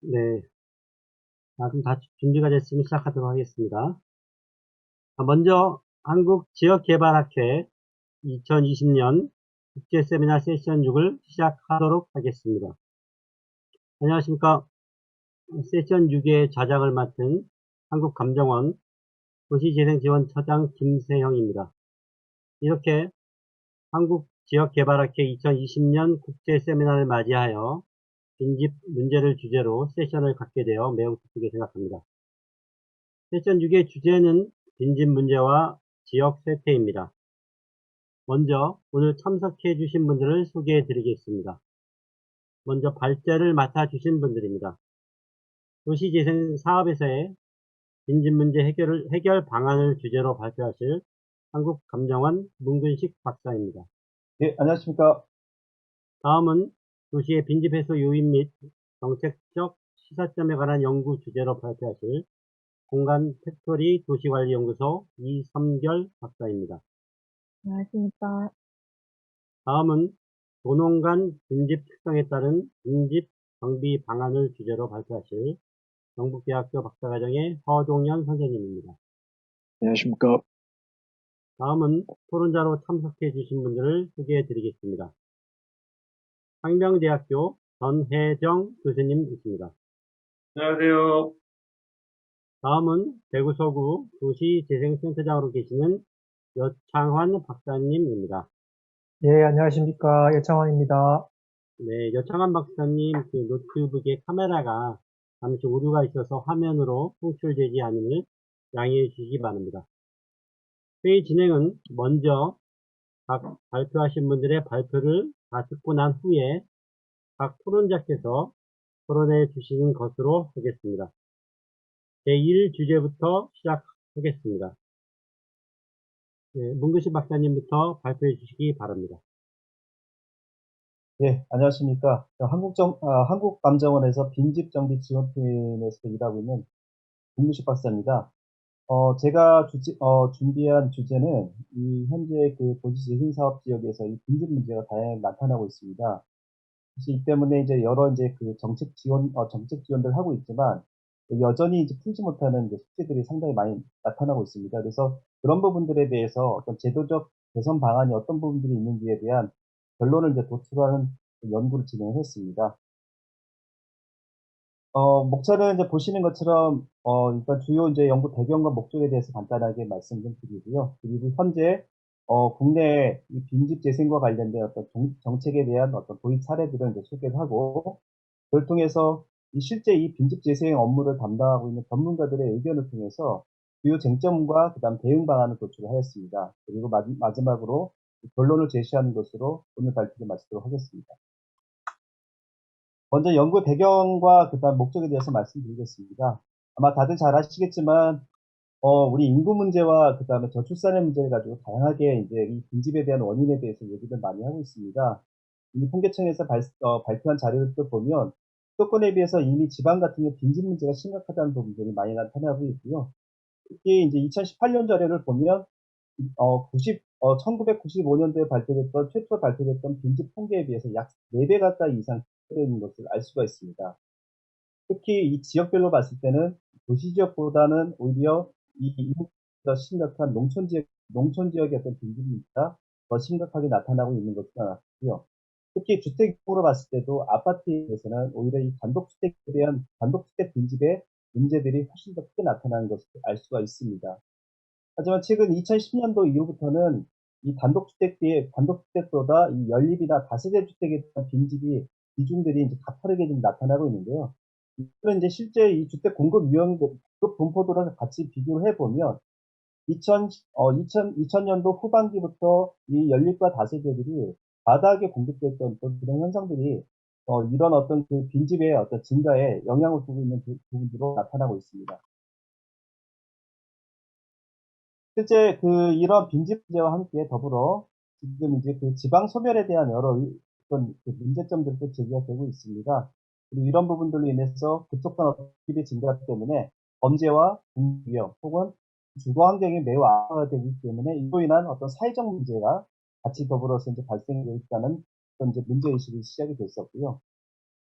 네. 그럼 다 준비가 됐으면 시작하도록 하겠습니다. 먼저 한국지역개발학회 2020년 국제세미나 세션 6을 시작하도록 하겠습니다. 안녕하십니까. 세션 6의 좌장을 맡은 한국감정원 도시재생지원처장 김세형입니다. 이렇게 한국지역개발학회 2020년 국제세미나를 맞이하여 빈집 문제를 주제로 세션을 갖게 되어 매우 기쁘게 생각합니다. 세션 6의 주제는 빈집 문제와 지역 쇠퇴입니다. 먼저 오늘 참석해 주신 분들을 소개해 드리겠습니다. 먼저 발제를 맡아 주신 분들입니다. 도시재생 사업에서의 빈집 문제 해결 방안을 주제로 발표하실 한국감정원 문근식 박사입니다. 네, 안녕하십니까. 다음은 도시의 빈집 해소 요인 및 정책적 시사점에 관한 연구 주제로 발표하실 공간 팩토리 도시관리연구소 이섬결 박사입니다. 안녕하십니까. 다음은 도농간 빈집 특성에 따른 빈집 정비 방안을 주제로 발표하실 경북대학교 박사과정의 허종현 선생님입니다. 안녕하십니까. 다음은 토론자로 참석해 주신 분들을 소개해 드리겠습니다. 상명대학교 전혜정 교수님이십니다. 안녕하세요. 다음은 대구 서구 도시재생센터장으로 계시는 여창환 박사님입니다. 예, 안녕하십니까. 여창환입니다. 네, 여창환 박사님 그 노트북에 카메라가 잠시 오류가 있어서 화면으로 송출되지 않음을 양해해 주시기 바랍니다. 회의 진행은 먼저 각 발표하신 분들의 발표를 다 듣고 난 후에 각 토론자께서 토론해 주시는 것으로 하겠습니다. 제1주제부터 시작하겠습니다. 네, 문근식 박사님부터 발표해 주시기 바랍니다. 네, 안녕하십니까. 한국감정원에서 빈집정비 지원팀에서 일하고 있는 김무식 박사입니다. 제가 준비한 주제는 이 현재 그 도시재생사업 지역에서 이 빈집 문제가 다양하게 나타나고 있습니다. 그래서 이 때문에 이제 여러 이제 그 정책 지원들 하고 있지만 여전히 이제 풀지 못하는 이제 숙제들이 상당히 많이 나타나고 있습니다. 그래서 그런 부분들에 대해서 어떤 제도적 개선 방안이 어떤 부분들이 있는지에 대한 결론을 이제 도출하는 연구를 진행했습니다. 목차는 이제 보시는 것처럼, 일단 주요 이제 연구 배경과 목적에 대해서 간단하게 말씀 좀 드리고요. 그리고 현재, 국내 이 빈집 재생과 관련된 어떤 정책에 대한 어떤 도입 사례들을 이제 소개를 하고, 그걸 통해서 실제 이 빈집 재생 업무를 담당하고 있는 전문가들의 의견을 통해서 주요 쟁점과 그다음 대응 방안을 도출하였습니다. 그리고 마지막으로 결론을 제시하는 것으로 오늘 발표를 마치도록 하겠습니다. 먼저 연구 배경과 그다음 목적에 대해서 말씀드리겠습니다. 아마 다들 잘 아시겠지만 우리 인구 문제와 그다음에 저출산의 문제를 가지고 다양하게 이제 이 빈집에 대한 원인에 대해서 얘기를 많이 하고 있습니다. 이미 통계청에서 발표한 자료를 또 보면 수도권에 비해서 이미 지방 같은 경우 빈집 문제가 심각하다는 부분들이 많이 나타나고 있고요. 특히 이제 2018년 자료를 보면 1995년도에 최초 발표됐던 빈집 통계에 비해서 약 4배 가까이 이상 되는 것을 알 수가 있습니다. 특히 이 지역별로 봤을 때는 도시 지역보다는 오히려 이 인구가 심각한 농촌 지역의 어떤 빈집 문제가 더 심각하게 나타나고 있는 것으로 나왔고요. 특히 주택으로 봤을 때도 아파트에 대해서는 오히려 이 단독주택 빈집의 문제들이 훨씬 더 크게 나타나는 것을 알 수가 있습니다. 하지만 최근 2010년도 이후부터는 이 단독주택보다 이 연립이나 다세대 주택에 대한 빈집이 비중들이 이제 가파르게 좀 나타나고 있는데요. 이거는 이제 실제 이 주택 공급 분포도랑 같이 비교를 해보면 2000년도 후반기부터 이 연립과 다세대들이 과다하게 공급됐던 그런 현상들이 이런 어떤 그 빈집의 어떤 증가에 영향을 주고 있는 부분으로 나타나고 있습니다. 실제 이런 빈집 문제와 함께 더불어 지금 이제 그 지방 소멸에 대한 여러 어떤 그 문제점들도 제기가 되고 있습니다. 그리고 이런 부분들로 인해서 급속한 집의 증가 때문에 범죄와 공위험 혹은 주거 환경이 매우 악화가 되기 때문에 이로 인한 어떤 사회적 문제가 같이 더불어서 이제 발생되고 있다는 그런 이제 문제의식이 시작이 됐었고요.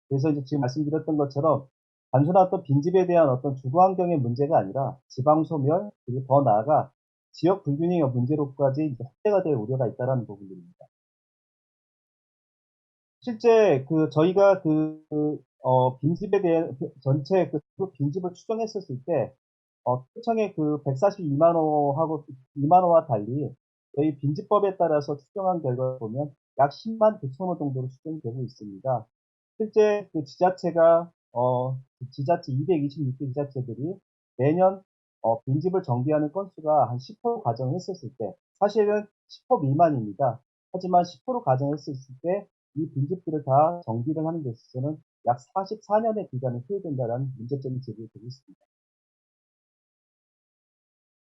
그래서 이제 지금 말씀드렸던 것처럼 단순한 어떤 빈집에 대한 어떤 주거 환경의 문제가 아니라 지방 소멸, 그리고 더 나아가 지역 불균형의 문제로까지 이제 확대가 될 우려가 있다라는 부분들입니다. 실제 저희가 빈집에 대한 전체 빈집을 추정했었을 때, 토청의 142만 호하고 2만 호와 달리 저희 빈집법에 따라서 추정한 결과를 보면 약 10만 9천 호 정도로 추정이 되고 있습니다. 실제 지자체 226개 지자체들이 매년 빈집을 정비하는 건수가 한 10% 가정했었을 때, 사실은 10% 미만입니다. 하지만 10% 가정했었을 때 이 빈집들을 다 정비를 하는 데 있어서는 약 44년의 기간이 소요된다는 문제점이 제기되고 있습니다.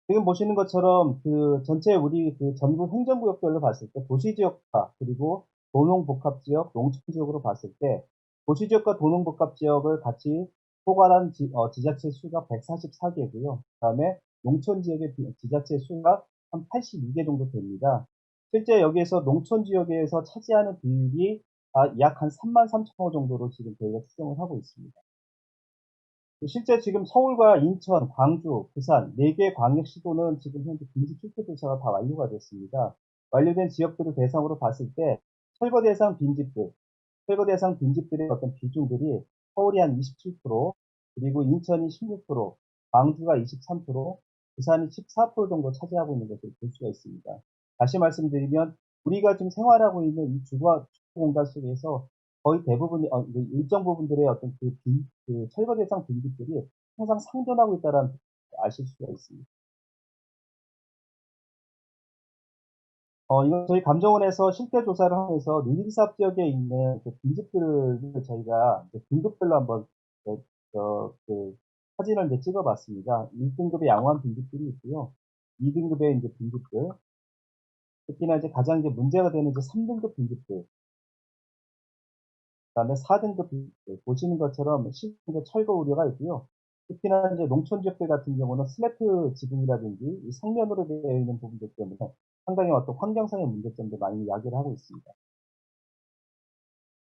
지금 보시는 것처럼 전체 우리 전국 행정구역별로 봤을 때 도시지역화 그리고 도농복합지역, 농촌지역으로 봤을 때 도시지역과 도농복합지역을 같이 포괄한 지자체 수가 144개고요. 그 다음에 농촌지역의 지자체 수가 한 82개 정도 됩니다. 실제 여기에서 농촌지역에서 차지하는 비율이 약 한 3만 3천 호 정도로 지금 저희가 추정을 하고 있습니다. 실제 지금 서울과 인천, 광주, 부산 4개 광역시도는 지금 현재 빈집 실태 조사가 다 완료가 됐습니다. 완료된 지역들을 대상으로 봤을 때 철거 대상 빈집들의 어떤 비중들이 서울이 한 27%, 그리고 인천이 16%, 광주가 23%, 부산이 14% 정도 차지하고 있는 것을 볼 수가 있습니다. 다시 말씀드리면 우리가 지금 생활하고 있는 이 주거 공간 속에서 거의 대부분 일정 부분들의 어떤 철거 대상 빈집들이 항상 상존하고 있다는 아실 수가 있습니다. 이건 저희 감정원에서 실태 조사를 하면서 누리사업 지역에 있는 빈집들을 저희가 이제 등급별로 한번 그, 사진을 이제 찍어봤습니다. 1등급의 양호한 빈집들이 있고요. 2등급의 이제 빈집들, 특히나 이제 가장 이제 문제가 되는 이제 3등급 빈집들, 그다음에 4등급 빈집들, 보시는 것처럼 실제 철거 우려가 있고요. 특히나 이제 농촌 지역들 같은 경우는 슬래트 지붕이라든지 이 성면으로 되어 있는 부분들 때문에 상당히 어떤 환경상의 문제점도 많이 야기를 하고 있습니다.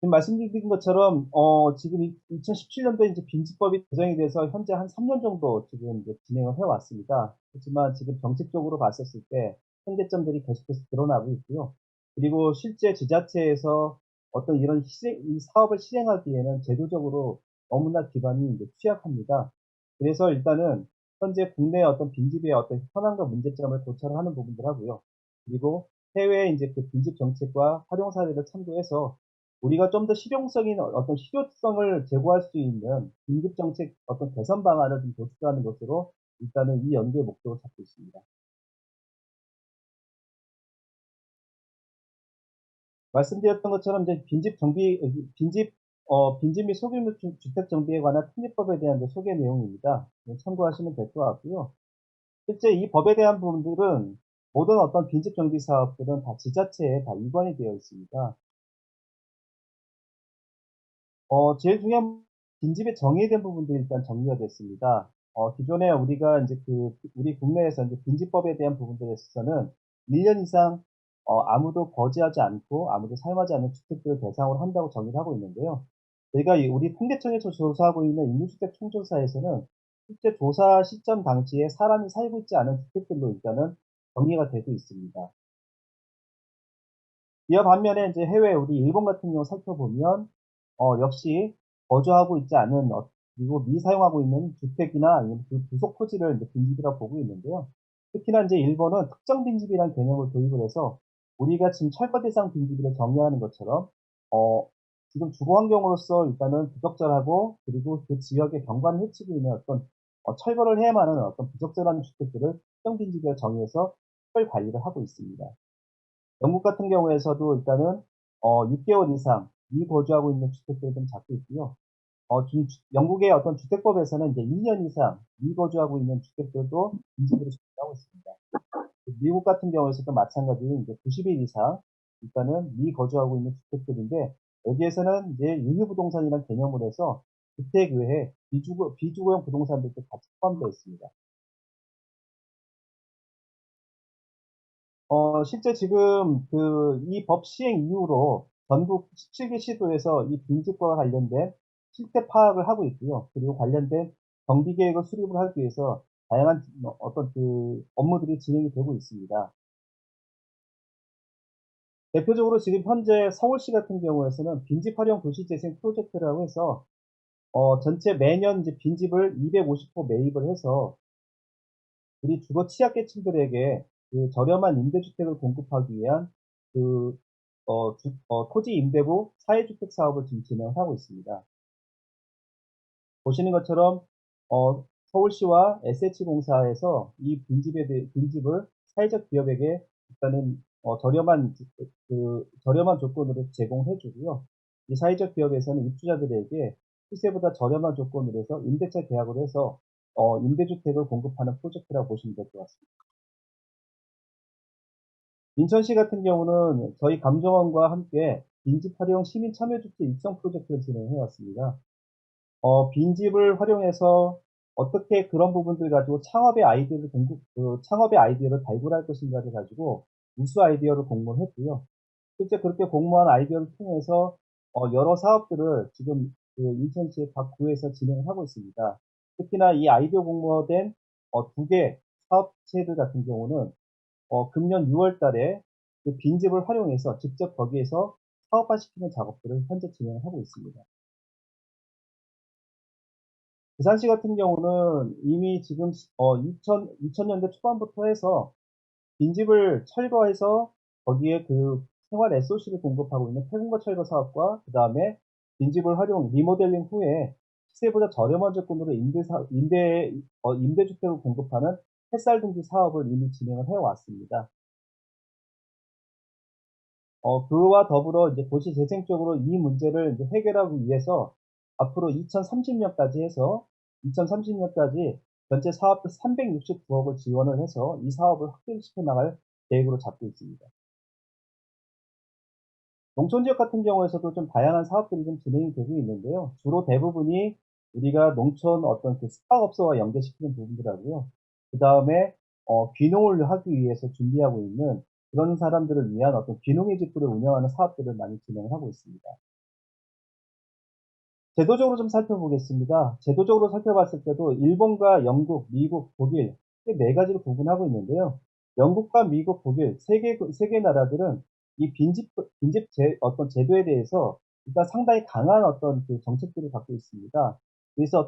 지금 말씀드린 것처럼 지금 2017년도에 이제 빈집법이 제정이 돼서 현재 한 3년 정도 지금 이제 진행을 해왔습니다. 하지만 지금 정책적으로 봤었을 때 현재점들이 계속해서 드러나고 있고요. 그리고 실제 지자체에서 어떤 이 사업을 실행하기에는 제도적으로 너무나 기반이 이제 취약합니다. 그래서 일단은 현재 국내 어떤 빈집의 어떤 현황과 문제점을 고찰하는 부분들 하고요. 그리고 해외 이제 빈집 정책과 활용 사례를 참고해서 우리가 좀 더 어떤 실효성을 제고할 수 있는 긴급 정책 어떤 개선 방안을 좀 도출하는 것으로 일단은 이 연구의 목표를 잡고 있습니다. 말씀드렸던 것처럼 이제 빈집 및 소규모 주택 정비에 관한 특례법에 대한 이제 소개 내용입니다. 참고하시면 될 것 같고요. 실제 이 법에 대한 부분들은 모든 어떤 빈집 정비 사업들은 다 지자체에 다 일관이 되어 있습니다. 제일 중요한 빈집의 정의에 대한 부분들이 일단 정리가 됐습니다. 기존에 우리가 이제 우리 국내에서 이제 빈집법에 대한 부분들에 있어서는 1년 이상 아무도 거주하지 않고 아무도 사용하지 않는 주택들을 대상으로 한다고 정의를 하고 있는데요. 저희가 우리 통계청에서 조사하고 있는 임대주택 총조사에서는 실제 조사 시점 당시에 사람이 살고 있지 않은 주택들로 일단은 정리가 되고 있습니다. 이와 반면에 이제 해외 우리 일본 같은 경우 살펴보면 역시 거주하고 있지 않은 그리고 미사용하고 있는 주택이나 아니면 부속 토지를 이제 빈집이라고 보고 있는데요. 특히나 이제 일본은 특정 빈집이라는 개념을 도입을 해서 우리가 지금 철거 대상 빈집을 정의하는 것처럼 지금 주거 환경으로서 일단은 부적절하고 그리고 그 지역의 경관을 해치고 있는 어떤 철거를 해야만 하는 어떤 부적절한 주택들을 특정 빈집이라 정의해서 특별 관리를 하고 있습니다. 영국 같은 경우에서도 일단은 6개월 이상 미거주하고 있는 주택들을 좀 잡고 있고요. 영국의 어떤 주택법에서는 이제 2년 이상 미거주하고 있는 주택들도 빈집으로 적용하고 있습니다. 미국 같은 경우에서도 마찬가지로 이제 90일 이상 일단은 미거주하고 있는 주택들인데 여기에서는 이제 유휴부동산이라는 개념을 해서 주택 외에 비주거용 부동산들도 같이 포함되어 있습니다. 실제 지금 이 법 시행 이후로 전국 17개 시도에서 이 빈집과 관련된 실태 파악을 하고 있고요. 그리고 관련된 정비 계획을 수립을 하기 위해서 다양한 어떤 그 업무들이 진행이 되고 있습니다. 대표적으로 지금 현재 서울시 같은 경우에서는 빈집 활용 도시 재생 프로젝트라고 해서 전체 매년 이제 빈집을 250호 매입을 해서 우리 주거 취약계층들에게 그 저렴한 임대주택을 공급하기 위한 그 토지 임대부 사회주택 사업을 지금 진행하고 있습니다. 보시는 것처럼 서울시와 SH공사에서 이 빈집을 사회적 기업에게 일단은 저렴한 조건으로 제공해 주고요. 이 사회적 기업에서는 입주자들에게 시세보다 저렴한 조건으로 해서 임대차 계약을 해서 임대주택을 공급하는 프로젝트라고 보시면 될 것 같습니다. 인천시 같은 경우는 저희 감정원과 함께 빈집 활용 시민 참여주택 입성 프로젝트를 진행해 왔습니다. 빈집을 활용해서 어떻게 그런 부분들 가지고 창업의 아이디어를 발굴할 것인가를 가지고 우수 아이디어를 공모를 했고요. 실제 그렇게 공모한 아이디어를 통해서 여러 사업들을 지금 그 인천시의 각 구에서 진행을 하고 있습니다. 특히나 이 아이디어 공모된 두 개 사업체들 같은 경우는 금년 6월 달에 그 빈집을 활용해서 직접 거기에서 사업화시키는 작업들을 현재 진행하고 있습니다. 부산시 같은 경우는 이미 지금 2000년대 초반부터 해서 빈집을 철거해서 거기에 그 생활 SOC를 공급하고 있는 폐공과 철거 사업과 그 다음에 빈집을 활용 리모델링 후에 시세보다 저렴한 조건으로 임대주택을 공급하는 햇살 등지 사업을 이미 진행을 해왔습니다. 그와 더불어 이제 도시 재생 쪽으로 이 문제를 이제 해결하기 위해서 앞으로 2030년까지 해서 2030년까지 전체 사업비 369억을 지원을 해서 이 사업을 확대시켜 나갈 계획으로 잡고 있습니다. 농촌 지역 같은 경우에서도 좀 다양한 사업들이 좀 진행이 되고 있는데요. 주로 대부분이 우리가 농촌 어떤 그 스파업소와 연계시키는 부분들하고요. 그 다음에 귀농을 하기 위해서 준비하고 있는 그런 사람들을 위한 어떤 귀농의 집들을 운영하는 사업들을 많이 진행을 하고 있습니다. 제도적으로 좀 살펴보겠습니다. 제도적으로 살펴봤을 때도 일본과 영국, 미국, 독일 이 네 가지로 구분하고 있는데요. 영국과 미국, 독일 세 개 나라들은 이 어떤 제도에 대해서 일단 상당히 강한 어떤 그 정책들을 갖고 있습니다. 그래서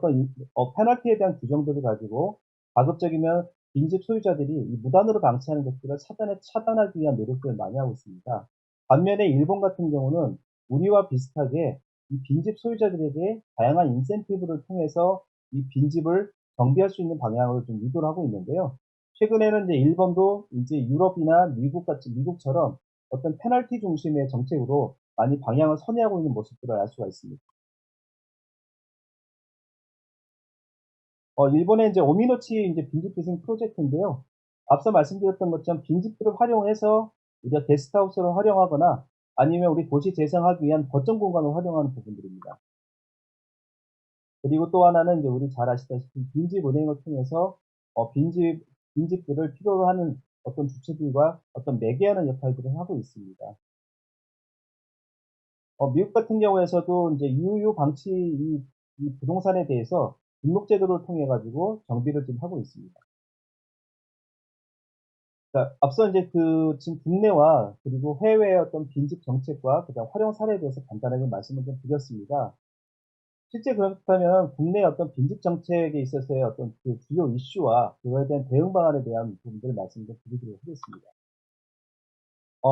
페널티에 대한 규정들을 가지고 가급적이면 빈집 소유자들이 이 무단으로 방치하는 것들을 차단하기 위한 노력들을 많이 하고 있습니다. 반면에 일본 같은 경우는 우리와 비슷하게 이 빈집 소유자들에게 다양한 인센티브를 통해서 이 빈집을 정비할 수 있는 방향으로 좀 유도를 하고 있는데요. 최근에는 이제 일본도 이제 유럽이나 미국처럼 어떤 페널티 중심의 정책으로 많이 방향을 선회하고 있는 모습들을 알 수가 있습니다. 일본의 이제 오미노치 이제 빈집 재생 프로젝트인데요. 앞서 말씀드렸던 것처럼 빈집들을 활용해서 우리가 게스트하우스를 활용하거나 아니면 우리 도시 재생하기 위한 거점 공간을 활용하는 부분들입니다. 그리고 또 하나는 이제 우리 잘 아시다시피 빈집은행을 통해서 빈집들을 필요로 하는 어떤 주체들과 어떤 매개하는 역할들을 하고 있습니다. 미국 같은 경우에서도 이제 유유 방치 이 부동산에 대해서 등록제도를 통해 가지고 정비를 좀 하고 있습니다. 자, 앞서 이제 지금 국내와 그리고 해외의 어떤 빈집 정책과 그다음 활용 사례에 대해서 간단하게 말씀을 좀 드렸습니다. 실제 그렇다면 국내 어떤 빈집 정책에 있어서의 어떤 그 주요 이슈와 그거에 대한 대응 방안에 대한 부분들을 말씀 좀 드리도록 하겠습니다.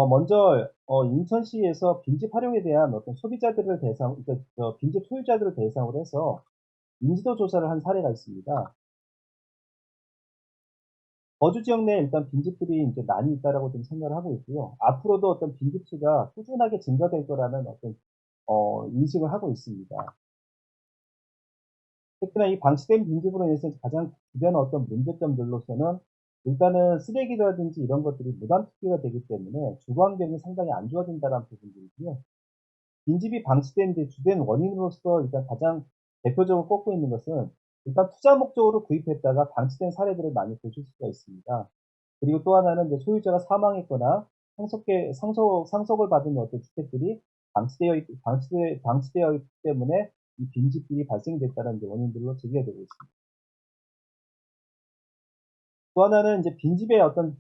먼저 인천시에서 빈집 활용에 대한 어떤 그러니까 빈집 소유자들을 대상으로 해서 인지도 조사를 한 사례가 있습니다. 거주 지역 내에 일단 빈집들이 이제 많이 있다라고 좀 생각을 하고 있고요. 앞으로도 어떤 빈집 수가 꾸준하게 증가될 거라는 어떤 인식을 하고 있습니다. 특히나 이 방치된 빈집으로 인해서 가장 주변 어떤 문제점들로서는 일단은 쓰레기라든지 이런 것들이 무단 투기가 되기 때문에 주거 환경이 상당히 안 좋아진다는 부분들이고요. 빈집이 방치된 데 주된 원인으로서 일단 가장 대표적으로 꼽고 있는 것은 일단 투자 목적으로 구입했다가 방치된 사례들을 많이 보실 수가 있습니다. 그리고 또 하나는 이제 소유자가 사망했거나 상속을 받은 어떤 주택들이 방치되어 있기 때문에 이 빈집들이 발생됐다는 이제 원인들로 제기가 되고 있습니다. 또 하나는 이제 빈집의 어떤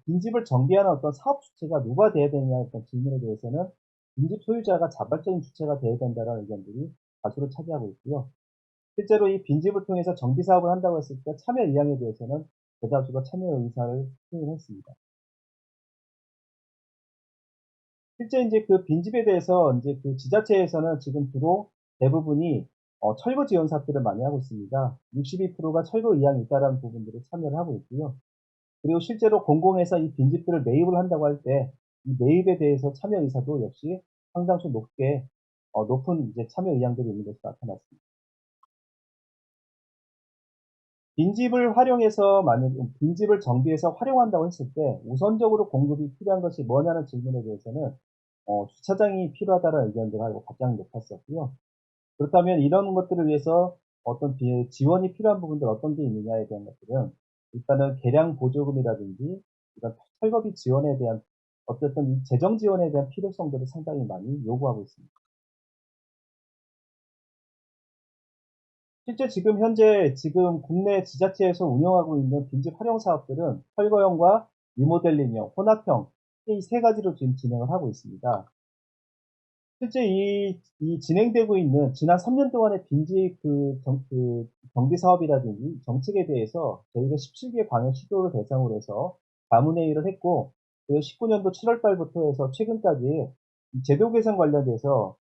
빈집을 정비하는 어떤 사업 주체가 누가 돼야 되느냐 어떤 질문에 대해서는 빈집 소유자가 자발적인 주체가 돼야 된다는 의견들이 다수를 차지하고 있고요. 실제로 이 빈집을 통해서 정비 사업을 한다고 했을 때 참여 의향에 대해서는 대다수가 참여 의사를 표현했습니다. 실제 이제 그 빈집에 대해서 이제 그 지자체에서는 지금 주로 대부분이 철거 지원 사업들을 많이 하고 있습니다. 62%가 철거 의향이 있다라는 부분들을 참여를 하고 있고요. 그리고 실제로 공공에서 이 빈집들을 매입을 한다고 할 때 이 매입에 대해서 참여 의사도 역시 상당수 높은 이제 참여 의향들이 있는 것으로 나타났습니다. 빈집을 활용해서 만약 빈집을 정비해서 활용한다고 했을 때 우선적으로 공급이 필요한 것이 뭐냐는 질문에 대해서는 주차장이 필요하다는 의견들하고 가장 높았었고요. 그렇다면 이런 것들을 위해서 어떤 지원이 필요한 부분들 어떤 게 있느냐에 대한 것들은 일단은 개량 보조금이라든지 이런 철거비 지원에 대한 어쨌든 이 재정 지원에 대한 필요성들을 상당히 많이 요구하고 있습니다. 실제 지금 국내 지자체에서 운영하고 있는 빈집 활용 사업들은 철거형과 리모델링형, 혼합형 이 세 가지로 지금 진행을 하고 있습니다. 실제 이 진행되고 있는 지난 3년 동안의 빈집 정비 사업이라든지 정책에 대해서 저희가 17개 광역 시도를 대상으로 해서 자문회의를 했고, 그리고 19년도 7월 달부터 해서 최근까지 이 제도 개선 관련돼서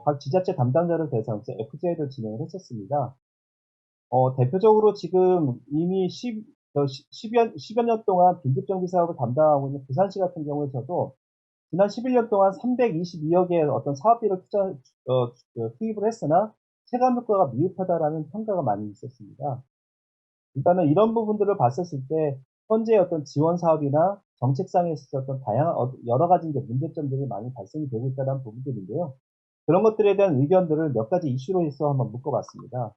각 지자체 담당자를 대상으로 해서 FJ를 진행을 했었습니다. 대표적으로 지금 이미 10여 년 동안 빈집 정비 사업을 담당하고 있는 부산시 같은 경우에서도 지난 11년 동안 322억의 어떤 사업비를 투입을 했으나 체감 효과가 미흡하다라는 평가가 많이 있었습니다. 일단은 이런 부분들을 봤었을 때 현재 어떤 지원 사업이나 정책상에 있었던 다양한 여러 가지 이제 문제점들이 많이 발생이 되고 있다는 부분들인데요. 그런 것들에 대한 의견들을 몇 가지 이슈로 해서 한번 묶어봤습니다.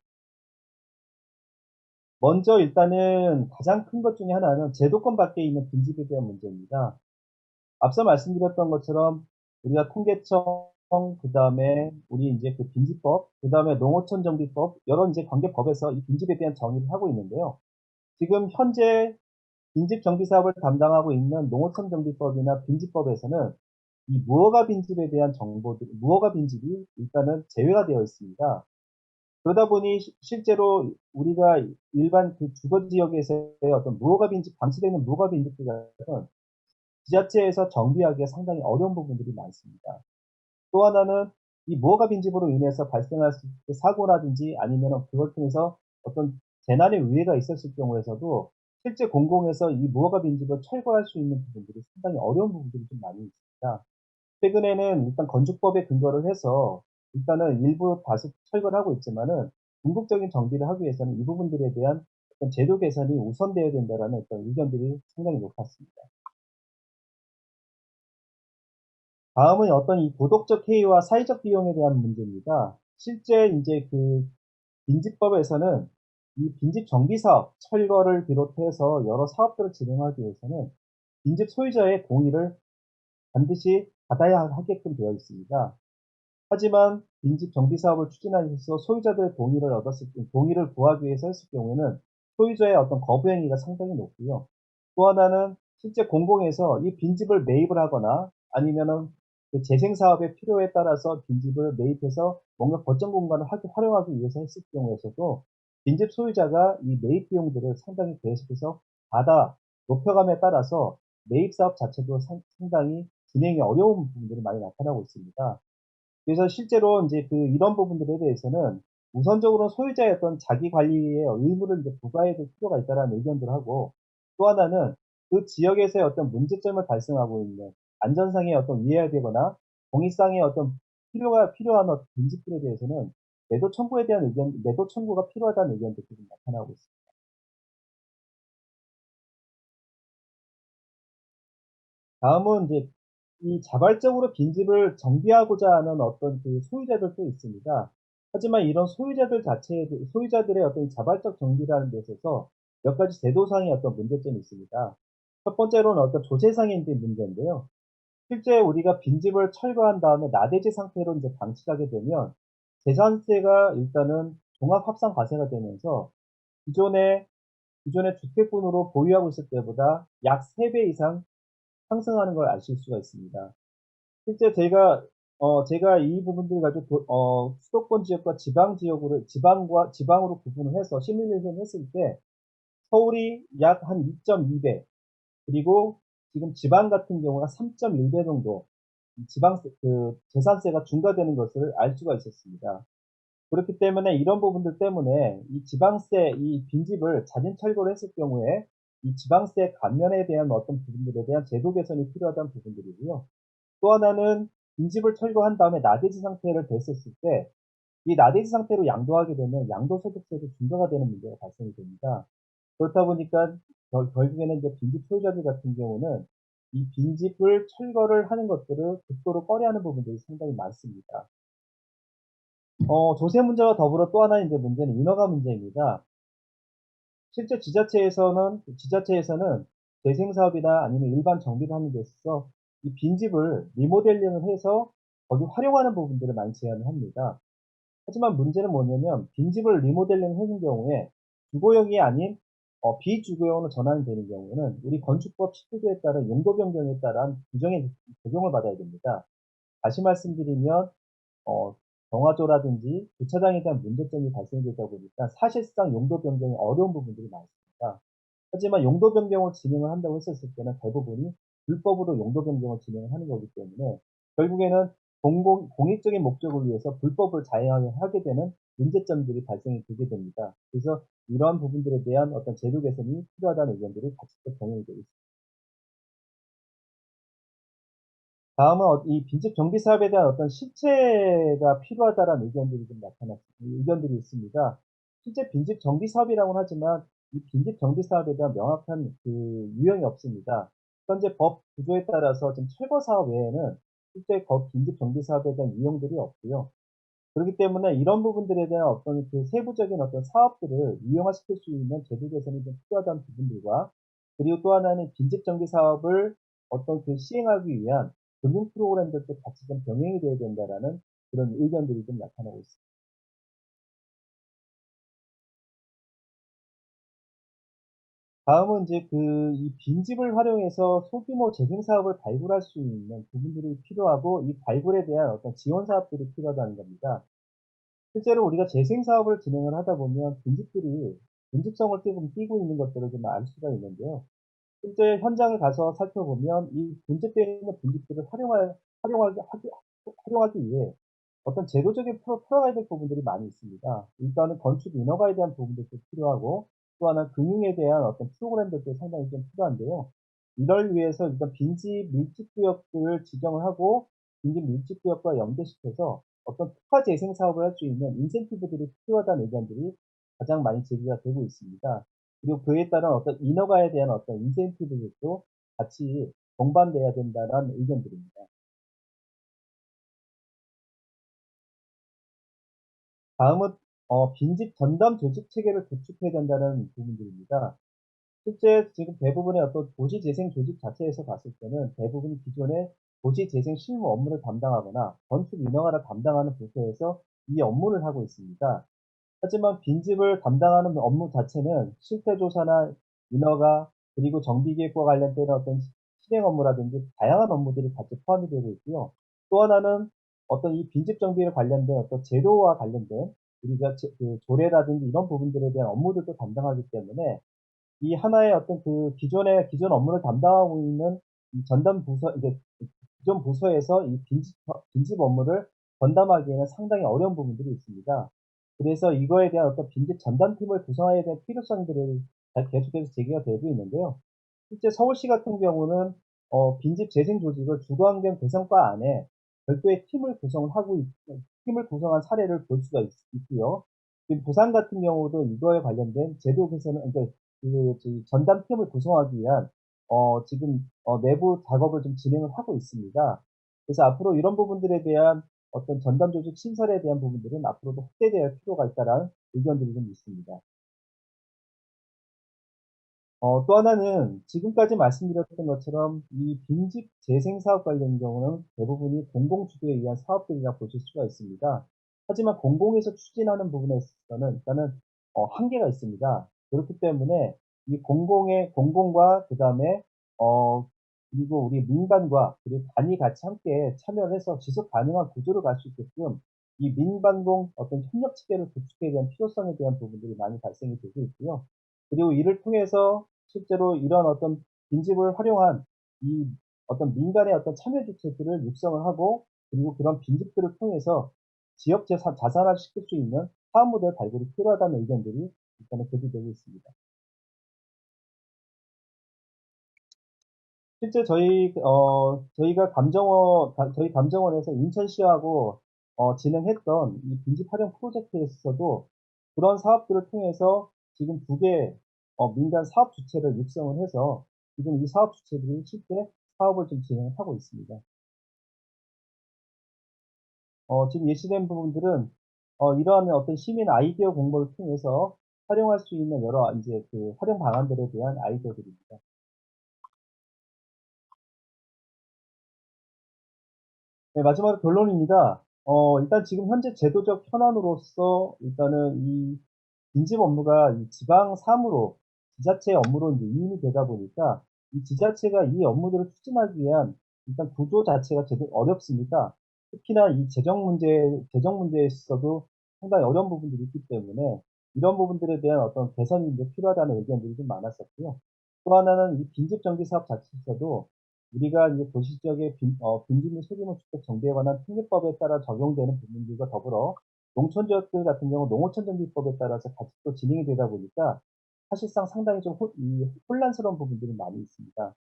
먼저 일단은 가장 큰 것 중에 하나는 제도권 밖에 있는 빈집에 대한 문제입니다. 앞서 말씀드렸던 것처럼 우리가 통계청, 그다음에 우리 이제 그 빈집법, 그다음에 농어촌 정비법, 여러 이제 관계법에서 이 빈집에 대한 정의를 하고 있는데요. 지금 현재 빈집 정비 사업을 담당하고 있는 농어촌 정비법이나 빈집법에서는 이 무허가 빈집에 대한 무허가 빈집이 일단은 제외가 되어 있습니다. 그러다 보니 실제로 우리가 일반 그 주거 지역에서의 어떤 무허가 빈집, 방치되는 무허가 빈집들은 지자체에서 정비하기가 상당히 어려운 부분들이 많습니다. 또 하나는 이 무허가 빈집으로 인해서 발생할 수 있는 사고라든지 아니면 그걸 통해서 어떤 재난의 위해가 있었을 경우에서도 실제 공공에서 이 무허가 빈집을 철거할 수 있는 부분들이 상당히 어려운 부분들이 좀 많이 있습니다. 최근에는 일단 건축법에 근거를 해서 일단은 일부 다수 철거를 하고 있지만은 궁극적인 정비를 하기 위해서는 이 부분들에 대한 어떤 제도 개선이 우선되어야 된다라는 어떤 의견들이 상당히 높았습니다. 다음은 어떤 이 도덕적 해이와 사회적 비용에 대한 문제입니다. 실제 이제 그 빈집법에서는 이 빈집 정비 사업, 철거를 비롯해서 여러 사업들을 진행하기 위해서는 빈집 소유자의 동의를 반드시 받아야 하게끔 되어 있습니다. 하지만 빈집 정비 사업을 추진하기 위해서 소유자들의 동의를 구하기 위해서 했을 경우에는 소유자의 어떤 거부 행위가 상당히 높고요. 또 하나는 실제 공공에서 이 빈집을 매입을 하거나 아니면은 그 재생 사업의 필요에 따라서 빈집을 매입해서 뭔가 거점 공간을 활용하기 위해서 했을 경우에서도 빈집 소유자가 이 매입 비용들을 상당히 계속해서 높여감에 따라서 매입 사업 자체도 상당히 진행이 어려운 부분들이 많이 나타나고 있습니다. 그래서 실제로 이제 이런 부분들에 대해서는 우선적으로 소유자의 어떤 자기 관리의 의무를 이제 부과해야 될 필요가 있다라는 의견들을 하고, 또 하나는 그 지역에서의 어떤 문제점을 발생하고 있는 안전상의 어떤 위해가 되거나 공익상의 어떤 필요한 어떤 빈집들에 대해서는 매도 청구가 필요하다는 의견들이 좀 나타나고 있습니다. 다음은 이제 이 자발적으로 빈집을 정비하고자 하는 어떤 그 소유자들도 있습니다. 하지만 이런 소유자들의 어떤 자발적 정비라는 데 있어서 몇 가지 제도상의 어떤 문제점이 있습니다. 첫 번째로는 어떤 조세상의 문제인데요. 실제 우리가 빈집을 철거한 다음에 나대지 상태로 이제 방치하게 되면 재산세가 일단은 종합합산과세가 되면서 기존의 주택분으로 보유하고 있을 때보다 약 3배 이상 상승하는 걸 아실 수가 있습니다. 실제 제가 이 부분들을 가지고 수도권 지역과 지방으로 구분을 해서 시뮬레이션 했을 때 서울이 약 한 2.2배, 그리고 지금 지방 같은 경우가 3.1배 정도 재산세가 중과되는 것을 알 수가 있었습니다. 그렇기 때문에 이런 부분들 때문에 이 지방세, 이 빈집을 자진 철거를 했을 경우에 이 지방세 감면에 대한 어떤 부분들에 대한 제도 개선이 필요하다는 부분들이고요. 또 하나는 빈집을 철거한 다음에 나대지 상태를 됐었을 때 이 나대지 상태로 양도하게 되면 양도소득세도 중과가 되는 문제가 발생이 됩니다. 그렇다 보니까 결국에는 이제 빈집 소유자들 같은 경우는 이 빈집을 철거를 하는 것들을 극도로 꺼려하는 부분들이 상당히 많습니다. 조세 문제와 더불어 또 하나의 이제 문제는 인허가 문제입니다. 실제 지자체에서는 재생사업이나 아니면 일반 정비를 하는 데 있어서 이 빈집을 리모델링을 해서 거기 활용하는 부분들을 많이 제안을 합니다. 하지만 문제는 뭐냐면 빈집을 리모델링 해준 경우에 주거용이 아닌 비주거용으로 전환이 되는 경우에는 우리 건축법 19조에 따른 용도 변경에 따른 규정에 적용을 받아야 됩니다. 다시 말씀드리면 정화조라든지 주차장에 대한 문제점이 발생되다 보니까 사실상 용도 변경이 어려운 부분들이 많습니다. 하지만 용도 변경을 진행을 한다고 했었을 때는 대부분이 불법으로 용도 변경을 진행을 하는 거기 때문에 결국에는 공익적인 목적을 위해서 불법을 자행하게 되는 문제점들이 발생이 되게 됩니다. 그래서 이러한 부분들에 대한 어떤 제도 개선이 필요하다는 의견들이 같이 또 병행이 되고 있습니다. 다음은 이 빈집 정비 사업에 대한 어떤 실체가 필요하다라는 의견들이 있습니다. 실제 빈집 정비 사업이라고는 하지만 이 빈집 정비 사업에 대한 명확한 유형이 없습니다. 현재 법 구조에 따라서 지금 철거 사업 외에는 실제 빈집 정비 사업에 대한 유형들이 없고요. 그렇기 때문에 이런 부분들에 대한 어떤 세부적인 어떤 사업들을 유형화시킬 수 있는 제도 개선이 좀 필요하다는 부분들과, 그리고 또 하나는 빈집 정비 사업을 시행하기 위한 금융 프로그램들도 같이 좀 병행이 돼야 된다라는 그런 의견들이 좀 나타나고 있습니다. 다음은 이제 이 빈집을 활용해서 소규모 재생 사업을 발굴할 수 있는 부분들이 필요하고, 이 발굴에 대한 어떤 지원 사업들이 필요하다는 겁니다. 실제로 우리가 재생 사업을 진행을 하다 보면 빈집들이 빈집성을 조금 띠고 있는 것들을 좀 알 수가 있는데요. 실제 현장에 가서 살펴보면 이 분집되어 있는 빈집들을 활용하기 위해 어떤 제도적인 풀어가야 될 부분들이 많이 있습니다. 일단은 건축 인허가에 대한 부분들도 필요하고, 또 하나 금융에 대한 어떤 프로그램들도 상당히 좀 필요한데요. 이를 위해서 일단 빈집 밀집구역들을 지정을 하고 빈집 밀집구역과 연계시켜서 어떤 특화 재생 사업을 할 수 있는 인센티브들이 필요하다는 의견들이 가장 많이 제기가 되고 있습니다. 그리고 그에 따른 어떤 인허가에 대한 어떤 인센티브들도 같이 동반돼야 된다는 의견들입니다. 다음은 빈집 전담 조직 체계를 구축해야 된다는 부분들입니다. 실제 지금 대부분의 어떤 도시재생 조직 자체에서 봤을 때는 대부분 기존의 도시재생 실무 업무를 담당하거나 건축 인허가를 담당하는 부서에서 이 업무를 하고 있습니다. 하지만 빈집을 담당하는 업무 자체는 실태조사나 인허가, 그리고 정비계획과 관련된 어떤 실행 업무라든지 다양한 업무들이 같이 포함이 되고 있고요. 또 하나는 어떤 이 빈집 정비에 관련된 어떤 제도와 관련된 우리가 조례라든지 이런 부분들에 대한 업무들도 담당하기 때문에 이 하나의 어떤 기존 업무를 담당하고 있는 이 전담 부서, 이제 기존 부서에서 이 빈집 업무를 전담하기에는 상당히 어려운 부분들이 있습니다. 그래서 이거에 대한 어떤 빈집 전담팀을 구성해야 될 필요성들을 계속해서 제기가 되고 있는데요. 실제 서울시 같은 경우는 빈집 재생 조직을 주거환경 개선과 안에 별도의 팀을 구성한 사례를 볼 수가 있고요. 지금 부산 같은 경우도 이거에 관련된 제도 개선을, 그러니까 전담팀을 구성하기 위한 지금 내부 작업을 좀 진행을 하고 있습니다. 그래서 앞으로 이런 부분들에 대한 어떤 전담 조직 신설에 대한 부분들은 앞으로도 확대될 필요가 있다라는 의견들이 좀 있습니다. 또 하나는 지금까지 말씀드렸던 것처럼 이 빈집 재생 사업 관련 경우는 대부분이 공공주도에 의한 사업들이라 보실 수가 있습니다. 하지만 공공에서 추진하는 부분에 있어서는 일단은 한계가 있습니다. 그렇기 때문에 이 공공과 그다음에 그리고 우리 민간과 그리고 단이 같이 함께 참여를 해서 지속 가능한 구조를 갈 수 있게끔 이 민반공 어떤 협력 체계를 구축해야 되는 필요성에 대한 부분들이 많이 발생이 되고 있고요. 그리고 이를 통해서 실제로 이런 어떤 빈집을 활용한 이 어떤 민간의 어떤 참여 주체들을 육성을 하고 그리고 그런 빈집들을 통해서 지역 자산화 시킬 수 있는 사업 모델 발굴이 필요하다는 의견들이 일단은 제기되고 있습니다. 실제 저희가 저희 감정원에서 인천시하고 진행했던 이 빈집 활용 프로젝트에서도 그런 사업들을 통해서 지금 2개 민간 사업 주체를 육성을 해서 지금 이 사업 주체들이 실제 사업을 좀 진행하고 있습니다. 지금 예시된 부분들은 이러한 어떤 시민 아이디어 공모를 통해서 활용할 수 있는 여러 이제 그 활용 방안들에 대한 아이디어들입니다. 네, 마지막으로 결론입니다. 일단 지금 현재 제도적 현안으로서 일단은 이 빈집 업무가 이 지방 사무로 지자체 업무로 이제 이임이 되다 보니까 이 지자체가 이 업무들을 추진하기 위한 일단 구조 자체가 제일 어렵습니다. 특히나 이 재정 문제에 있어서도 상당히 어려운 부분들이 있기 때문에 이런 부분들에 대한 어떤 개선이 이제 필요하다는 의견들이 좀 많았었고요. 또 하나는 이 빈집 정비 사업 자체에서도 우리가 이제 도시 지역의 빈집 및 소규모 주택 정비에 관한 특례법에 따라 적용되는 부분들과 더불어 농촌 지역들 같은 경우 농어촌 정비법에 따라서 같이 또 진행이 되다 보니까 사실상 상당히 좀 혼란스러운 부분들이 많이 있습니다.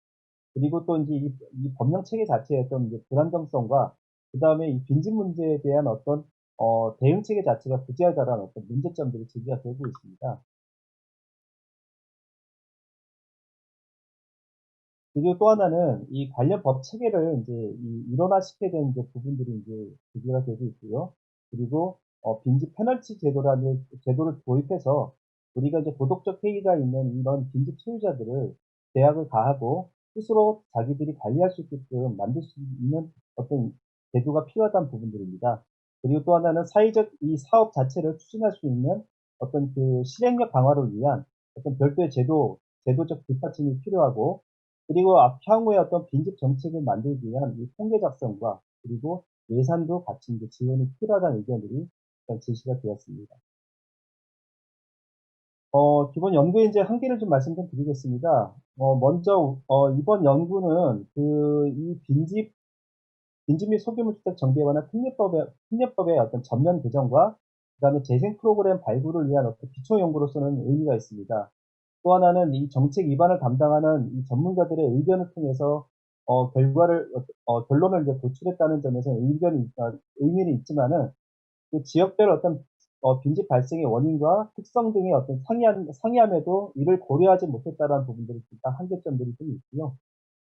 그리고 또 이제 이 법령 체계 자체의 어떤 이제 불안정성과 그다음에 이 빈집 문제에 대한 어떤 대응 체계 자체가 부재하다라는 어떤 문제점들이 제기가 되고 있습니다. 그리고 또 하나는 이 관련 법 체계를 이제 일원화시켜야 되는 이제 부분들이 이제 제기가 되고 있고요. 그리고 빈집 페널티 제도라는 제도를 도입해서 우리가 이제 도덕적 해이가 있는 이런 빈집 소유자들을 제약을 가하고 스스로 자기들이 관리할 수 있게끔 만들 수 있는 어떤 제도가 필요하다는 부분들입니다. 그리고 또 하나는 사회적 이 사업 자체를 추진할 수 있는 어떤 그 실행력 강화를 위한 어떤 별도의 제도적 뒷받침이 필요하고 그리고 향후에 어떤 빈집 정책을 만들기 위한 이 통계 작성과 그리고 예산도 같이 이제 지원이 필요하다는 의견들이 일단 제시가 되었습니다. 기본 연구의 이제 한계를 좀 말씀 좀 드리겠습니다. 먼저, 이번 연구는 이 빈집 및 소규모 주택 정비에 관한 특례법의 어떤 전면 개정과 그 다음에 재생 프로그램 발굴을 위한 어떤 기초 연구로서는 의미가 있습니다. 또 하나는 이 정책 위반을 담당하는 이 전문가들의 의견을 통해서 결론을 이제 도출했다는 점에서 의미는 있지만은 그 지역별 어떤 빈집 발생의 원인과 특성 등의 어떤 상이함에도 이를 고려하지 못했다라는 부분들이 일단 한계점들이 좀 있고요.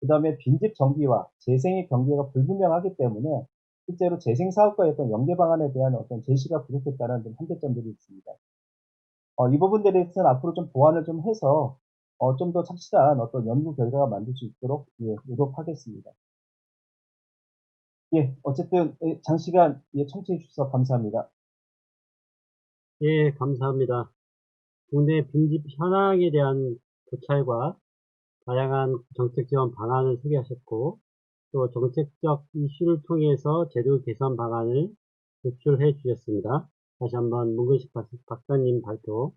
그 다음에 빈집 정비와 재생의 경계가 불분명하기 때문에 실제로 재생 사업과의 어떤 연계 방안에 대한 어떤 제시가 부족했다는 좀 한계점들이 있습니다. 이 부분들에 대해서는 앞으로 좀 보완을 좀 해서 좀 더 착실한 어떤 연구 결과가 만들 수 있도록 노력하겠습니다. 예, 어쨌든 장시간 청취해 주셔서 감사합니다. 예, 감사합니다. 국내 빈집 현황에 대한 고찰과 다양한 정책 지원 방안을 소개하셨고, 또 정책적 이슈를 통해서 제도 개선 방안을 도출해 주셨습니다. 다시 한번 문근식 박사님 발표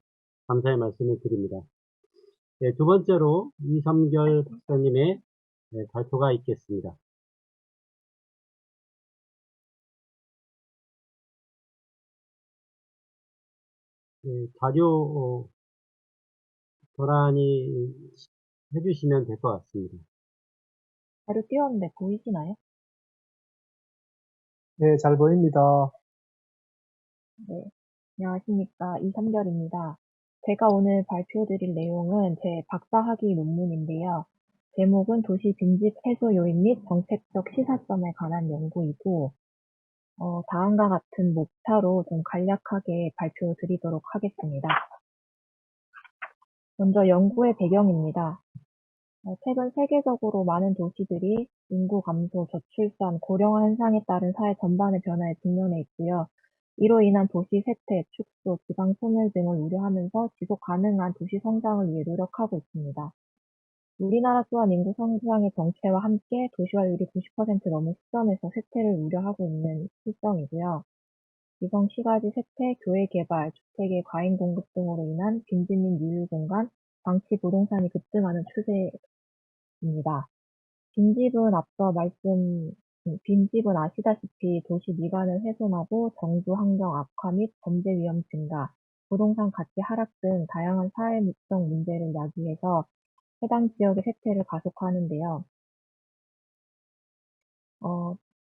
감사의 말씀을 드립니다. 네, 두 번째로 이섬결 박사님의 발표가 있겠습니다. 자료 도란이 해주시면 될 것 같습니다. 자료 띄웠는데 보이시나요? 네, 잘 보입니다. 네. 안녕하십니까. 이섬결입니다. 제가 오늘 발표드릴 내용은 제 박사학위 논문인데요. 제목은 도시 빈집 해소 요인 및 정책적 시사점에 관한 연구이고, 다음과 같은 목차로 좀 간략하게 발표드리도록 하겠습니다. 먼저 연구의 배경입니다. 최근 세계적으로 많은 도시들이 인구 감소, 저출산, 고령화 현상에 따른 사회 전반의 변화에 직면해 있고요. 이로 인한 도시 쇠퇴, 축소, 지방 소멸 등을 우려하면서 지속 가능한 도시 성장을 위해 노력하고 있습니다. 우리나라 또한 인구 성장의 정체와 함께 도시화율이 90% 넘은 시점에서 쇠퇴를 우려하고 있는 실정이고요. 위성 시가지 쇠퇴, 교외 개발, 주택의 과잉 공급 등으로 인한 빈집 및 유휴 공간, 방치 부동산이 급증하는 추세입니다. 빈집은 아시다시피 도시 미관을 훼손하고 정주 환경 악화 및 범죄 위험 증가, 부동산 가치 하락 등 다양한 사회적 문제를 야기해서 해당 지역의 쇠퇴를 가속화하는데요.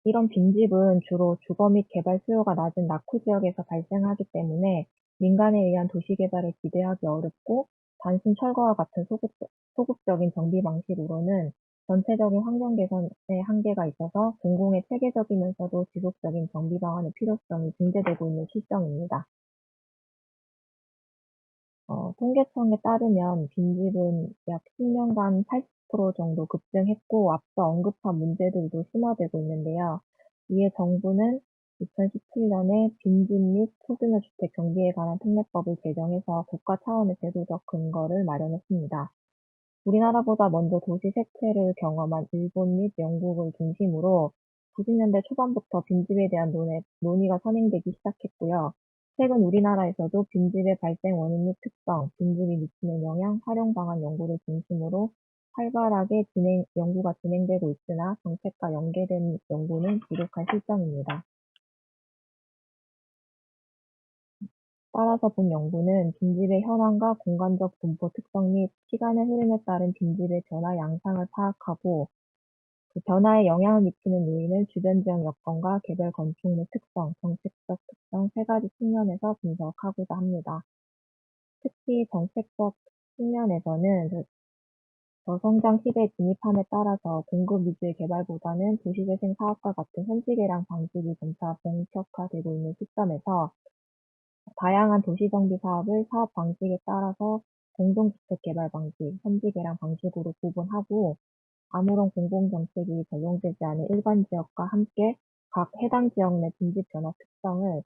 이런 빈집은 주로 주거 및 개발 수요가 낮은 낙후 지역에서 발생하기 때문에 민간에 의한 도시 개발을 기대하기 어렵고 단순 철거와 같은 소극적인 정비 방식으로는 전체적인 환경 개선에 한계가 있어서 공공의 체계적이면서도 지속적인 정비 방안의 필요성이 증대되고 있는 실정입니다. 통계청에 따르면 빈집은 약 10년간 80% 정도 급증했고 앞서 언급한 문제들도 심화되고 있는데요. 이에 정부는 2017년에 빈집 및 소규모 주택 정비에 관한 특례법을 제정해서 국가 차원의 제도적 근거를 마련했습니다. 우리나라보다 먼저 도시 쇠퇴를 경험한 일본 및 영국을 중심으로 90년대 초반부터 빈집에 대한 논의가 선행되기 시작했고요. 최근 우리나라에서도 빈집의 발생 원인 및 특성, 빈집이 미치는 영향, 활용 방안 연구를 중심으로 활발하게 연구가 진행되고 있으나 정책과 연계된 연구는 부족한 실정입니다. 따라서 본 연구는 빈집의 현황과 공간적 분포 특성 및 시간의 흐름에 따른 빈집의 변화 양상을 파악하고 그 변화에 영향을 미치는 요인을 주변 지역 여건과 개별 건축 및 특성, 정책적 특성 세 가지 측면에서 분석하고자 합니다. 특히 정책적 측면에서는 저성장 시대에 진입함에 따라서 공급 위주의 개발보다는 도시재생 사업과 같은 현지 개량 방식이 점차 본격화되고 있는 시점에서 다양한 도시정비 사업을 사업 방식에 따라서 공동주택 개발 방식, 현지 개량 방식으로 구분하고 아무런 공공정책이 적용되지 않은 일반 지역과 함께 각 해당 지역 내 빈집 변화 특성을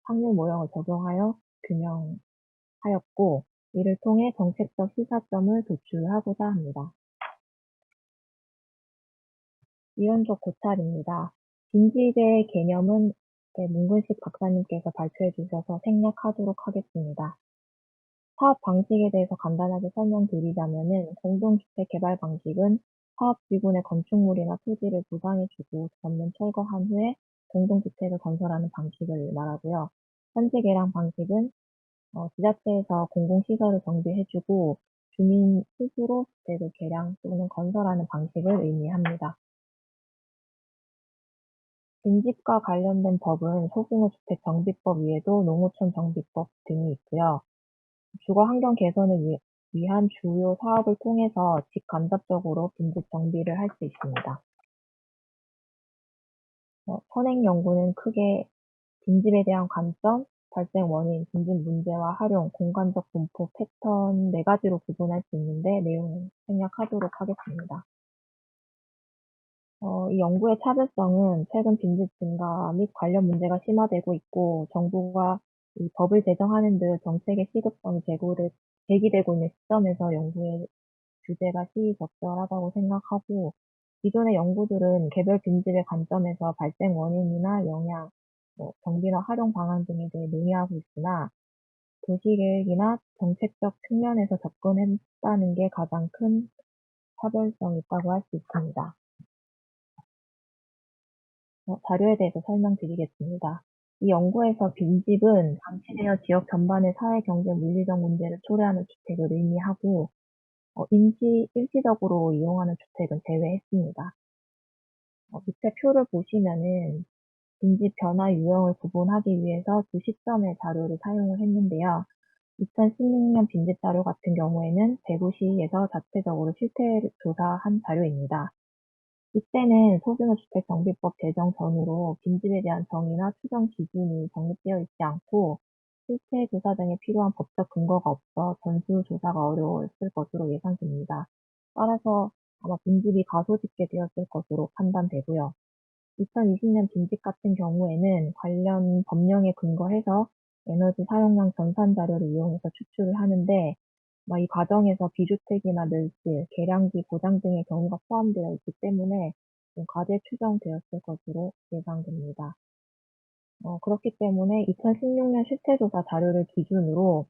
확률 모형을 적용하여 규명하였고 이를 통해 정책적 시사점을 도출하고자 합니다. 이론적 고찰입니다. 빈집의 개념은 문근식 박사님께서 발표해 주셔서 생략하도록 하겠습니다. 사업 방식에 대해서 간단하게 설명드리자면은 공동주택 개발 방식은 사업지구내 건축물이나 토지를 보상해주고 전면 철거한 후에 공동주택을 건설하는 방식을 말하고요. 현재 개량 방식은 지자체에서 공공시설을 정비해주고 주민 스스로 주택을 개량 또는 건설하는 방식을 의미합니다. 빈집과 관련된 법은 소규모 주택 정비법 외에도 농어촌 정비법 등이 있고요. 주거 환경 개선을 위한 주요 사업을 통해서 직간접적으로 빈집 정비를 할 수 있습니다. 선행 연구는 크게 빈집에 대한 관점, 발생 원인, 빈집 문제와 활용, 공간적 분포, 패턴 네 가지로 구분할 수 있는데 내용을 생략하도록 하겠습니다. 이 연구의 차별성은 최근 빈집 증가 및 관련 문제가 심화되고 있고 정부가 이 법을 제정하는 듯 정책의 시급성이 제기되고 있는 시점에서 연구의 주제가 시의적절하다고 생각하고 기존의 연구들은 개별 빈집의 관점에서 발생 원인이나 영향, 정비나 활용 방안 등에 대해 논의하고 있으나 도시계획이나 정책적 측면에서 접근했다는 게 가장 큰 차별성이 있다고 할 수 있습니다. 자료에 대해서 설명드리겠습니다. 이 연구에서 빈집은 방치되어 지역 전반의 사회, 경제, 물리적 문제를 초래하는 주택을 의미하고 일시적으로 이용하는 주택은 제외했습니다. 밑에 표를 보시면은 빈집 변화 유형을 구분하기 위해서 두 시점의 자료를 사용을 했는데요. 2016년 빈집 자료 같은 경우에는 대구시에서 자체적으로 실태를 조사한 자료입니다. 이때는 소규모 주택 정비법 제정 전후로 빈집에 대한 정의나 추정 기준이 정립되어 있지 않고 실태 조사 등에 필요한 법적 근거가 없어 전수 조사가 어려웠을 것으로 예상됩니다. 따라서 아마 빈집이 가소집계 되었을 것으로 판단되고요. 2020년 빈집 같은 경우에는 관련 법령에 근거해서 에너지 사용량 전산 자료를 이용해서 추출을 하는데, 이 과정에서 비주택이나 멸실, 계량기 고장 등의 경우가 포함되어 있기 때문에 좀 과대 추정되었을 것으로 예상됩니다. 그렇기 때문에 2016년 실태조사 자료를 기준으로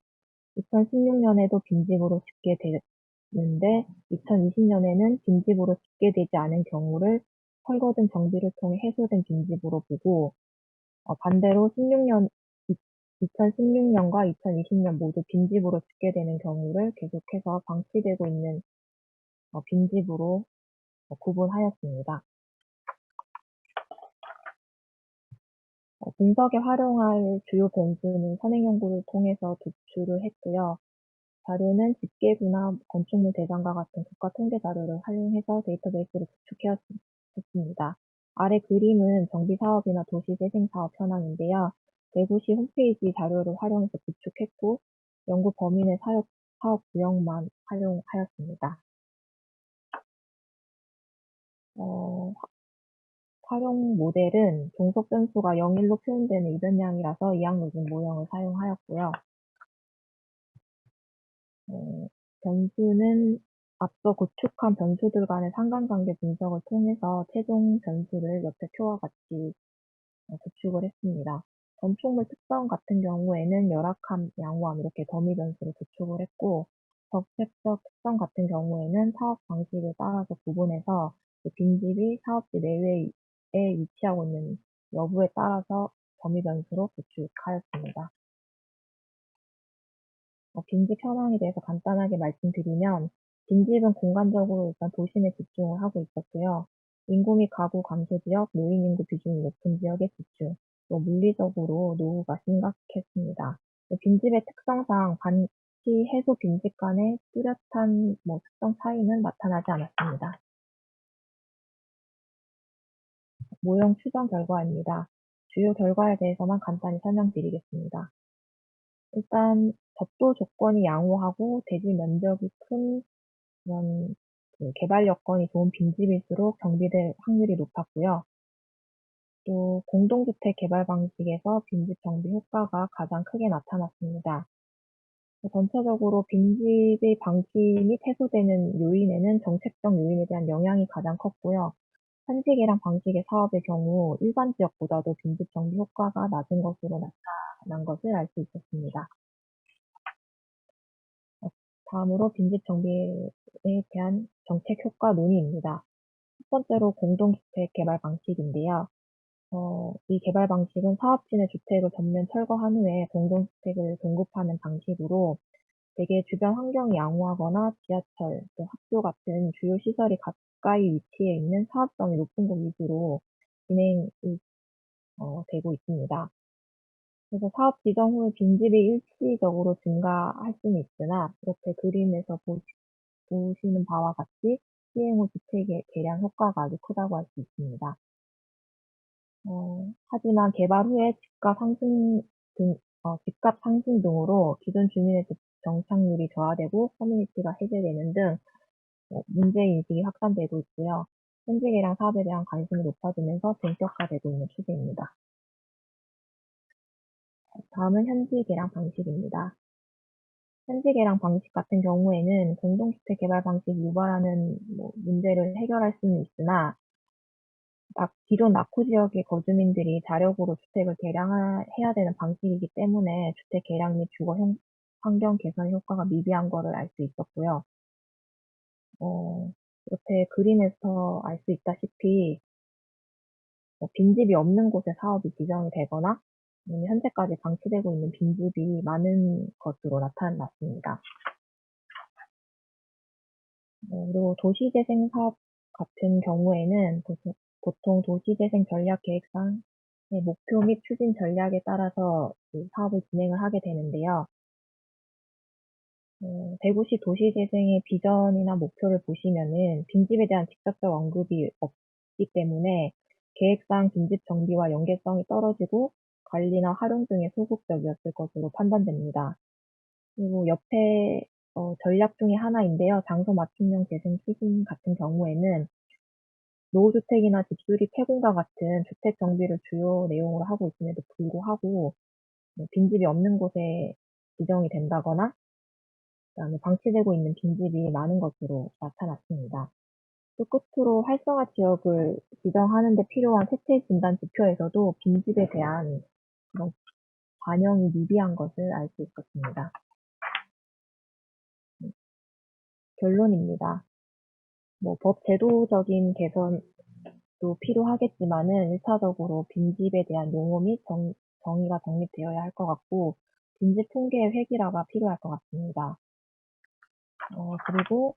2016년에도 빈집으로 집계되는데 2020년에는 빈집으로 집계되지 않은 경우를 헐거든 정비를 통해 해소된 빈집으로 보고, 반대로 2016년과 2020년 모두 빈집으로 집계되는 경우를 계속해서 방치되고 있는 빈집으로 구분하였습니다. 분석에 활용할 주요 변수는 선행 연구를 통해서 도출을 했고요. 자료는 집계부나 건축물 대장과 같은 국가 통계 자료를 활용해서 데이터베이스를 구축했습니다. 아래 그림은 정비사업이나 도시재생사업 현황인데요. 대구시 홈페이지 자료를 활용해서 구축했고, 연구 범위는 사업 구역만 활용하였습니다. 활용 모델은 종속 변수가 0일로 표현되는 이변량이라서 이항로진 모형을 사용하였고요. 변수는 앞서 구축한 변수들 간의 상관관계 분석을 통해서 최종 변수를 옆에 표와 같이 구축을 했습니다. 건축물 특성 같은 경우에는 열악함, 양호함 이렇게 더미 변수를 구축을 했고, 적색적 특성 같은 경우에는 사업 방식을 따라서 구분해서 그 빈집이 사업지 내외에 위치하고 있는 여부에 따라서 더미 변수로 구축하였습니다. 빈집 현황에 대해서 간단하게 말씀드리면, 빈집은 공간적으로 일단 도심에 집중을 하고 있었고요. 인구 및 가구 감소 지역, 노인 인구 비중이 높은 지역에 집중, 또 물리적으로 노후가 심각했습니다. 빈집의 특성상 반시 해소 빈집 간의 뚜렷한 특성 차이는 나타나지 않았습니다. 모형 추정 결과입니다. 주요 결과에 대해서만 간단히 설명드리겠습니다. 일단 접도 조건이 양호하고 대지 면적이 큰 그런 개발 여건이 좋은 빈집일수록 정비될 확률이 높았고요. 또 공동주택 개발 방식에서 빈집 정비 효과가 가장 크게 나타났습니다. 전체적으로 빈집의 방치 및 해소되는 요인에는 정책적 요인에 대한 영향이 가장 컸고요. 현직이랑 방식의 사업의 경우 일반 지역보다도 빈집 정비 효과가 낮은 것으로 나타난 것을 알 수 있었습니다. 다음으로 빈집 정비에 대한 정책 효과 논의입니다. 첫 번째로 공동주택 개발 방식인데요. 이 개발 방식은 사업진의 주택을 전면 철거한 후에 공동주택을 공급하는 방식으로 대개 주변 환경이 양호하거나 지하철, 또 학교 같은 주요 시설이 가까이 위치해 있는 사업성이 높은 곳 위주로 진행이 되고 있습니다. 그래서 사업 지정 후에 빈집이 일시적으로 증가할 수는 있으나 이렇게 그림에서 보시는 바와 같이 시행 후 주택의 개량 효과가 아주 크다고 할 수 있습니다. 하지만 개발 후에 집값 상승 등으로 기존 주민의 정착률이 저하되고 커뮤니티가 해제되는 등 문제인식이 확산되고 있고요. 현직이랑 사업에 대한 관심이 높아지면서 본격화되고 있는 추세입니다. 다음은 현지 개량 방식입니다. 현지 개량 방식 같은 경우에는 공동주택 개발 방식이 유발하는 문제를 해결할 수는 있으나 기존 낙후 지역의 거주민들이 자력으로 주택을 개량해야 되는 방식이기 때문에 주택 개량 및 주거 환경 개선 효과가 미비한 것을 알 수 있었고요. 이렇게 그림에서 알 수 있다시피 빈집이 없는 곳에 사업이 지정이 되거나 현재까지 방치되고 있는 빈집이 많은 것으로 나타났습니다. 그리고 도시재생 사업 같은 경우에는 보통 도시재생 전략 계획상의 목표 및 추진 전략에 따라서 사업을 진행을 하게 되는데요. 대구시 도시재생의 비전이나 목표를 보시면은 빈집에 대한 직접적 언급이 없기 때문에 계획상 빈집 정비와 연계성이 떨어지고 관리나 활용 등에 소극적이었을 것으로 판단됩니다. 그리고 옆에 전략 중에 하나인데요. 장소 맞춤형 재생 추진 같은 경우에는 노후주택이나 집수리 폐공과 같은 주택 정비를 주요 내용으로 하고 있음에도 불구하고 빈집이 없는 곳에 지정이 된다거나 그다음에 방치되고 있는 빈집이 많은 것으로 나타났습니다. 또 끝으로 활성화 지역을 지정하는 데 필요한 세대 진단 지표에서도 빈집에 대한 그런 반영이 미비한 것을 알 수 있었습니다. 결론입니다. 법 제도적인 개선도 필요하겠지만은 1차적으로 빈집에 대한 용어 및 정의가 정립되어야 할 것 같고 빈집 통계의 획일화가 필요할 것 같습니다. 그리고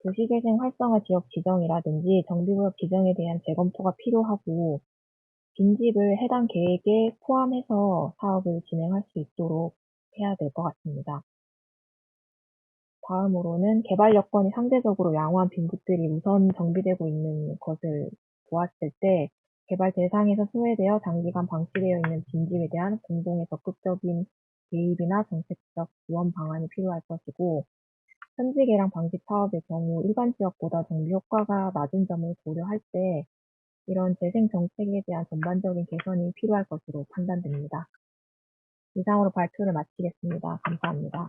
도시재생 활성화 지역 지정이라든지 정비구역 지정에 대한 재검토가 필요하고 빈집을 해당 계획에 포함해서 사업을 진행할 수 있도록 해야 될 것 같습니다. 다음으로는 개발 여건이 상대적으로 양호한 빈집들이 우선 정비되고 있는 것을 보았을 때 개발 대상에서 소외되어 장기간 방치되어 있는 빈집에 대한 공동의 적극적인 개입이나 정책적 지원 방안이 필요할 것이고 현지 개량 방식 사업의 경우 일반 지역보다 정비 효과가 낮은 점을 고려할 때 이런 재생 정책에 대한 전반적인 개선이 필요할 것으로 판단됩니다. 이상으로 발표를 마치겠습니다. 감사합니다.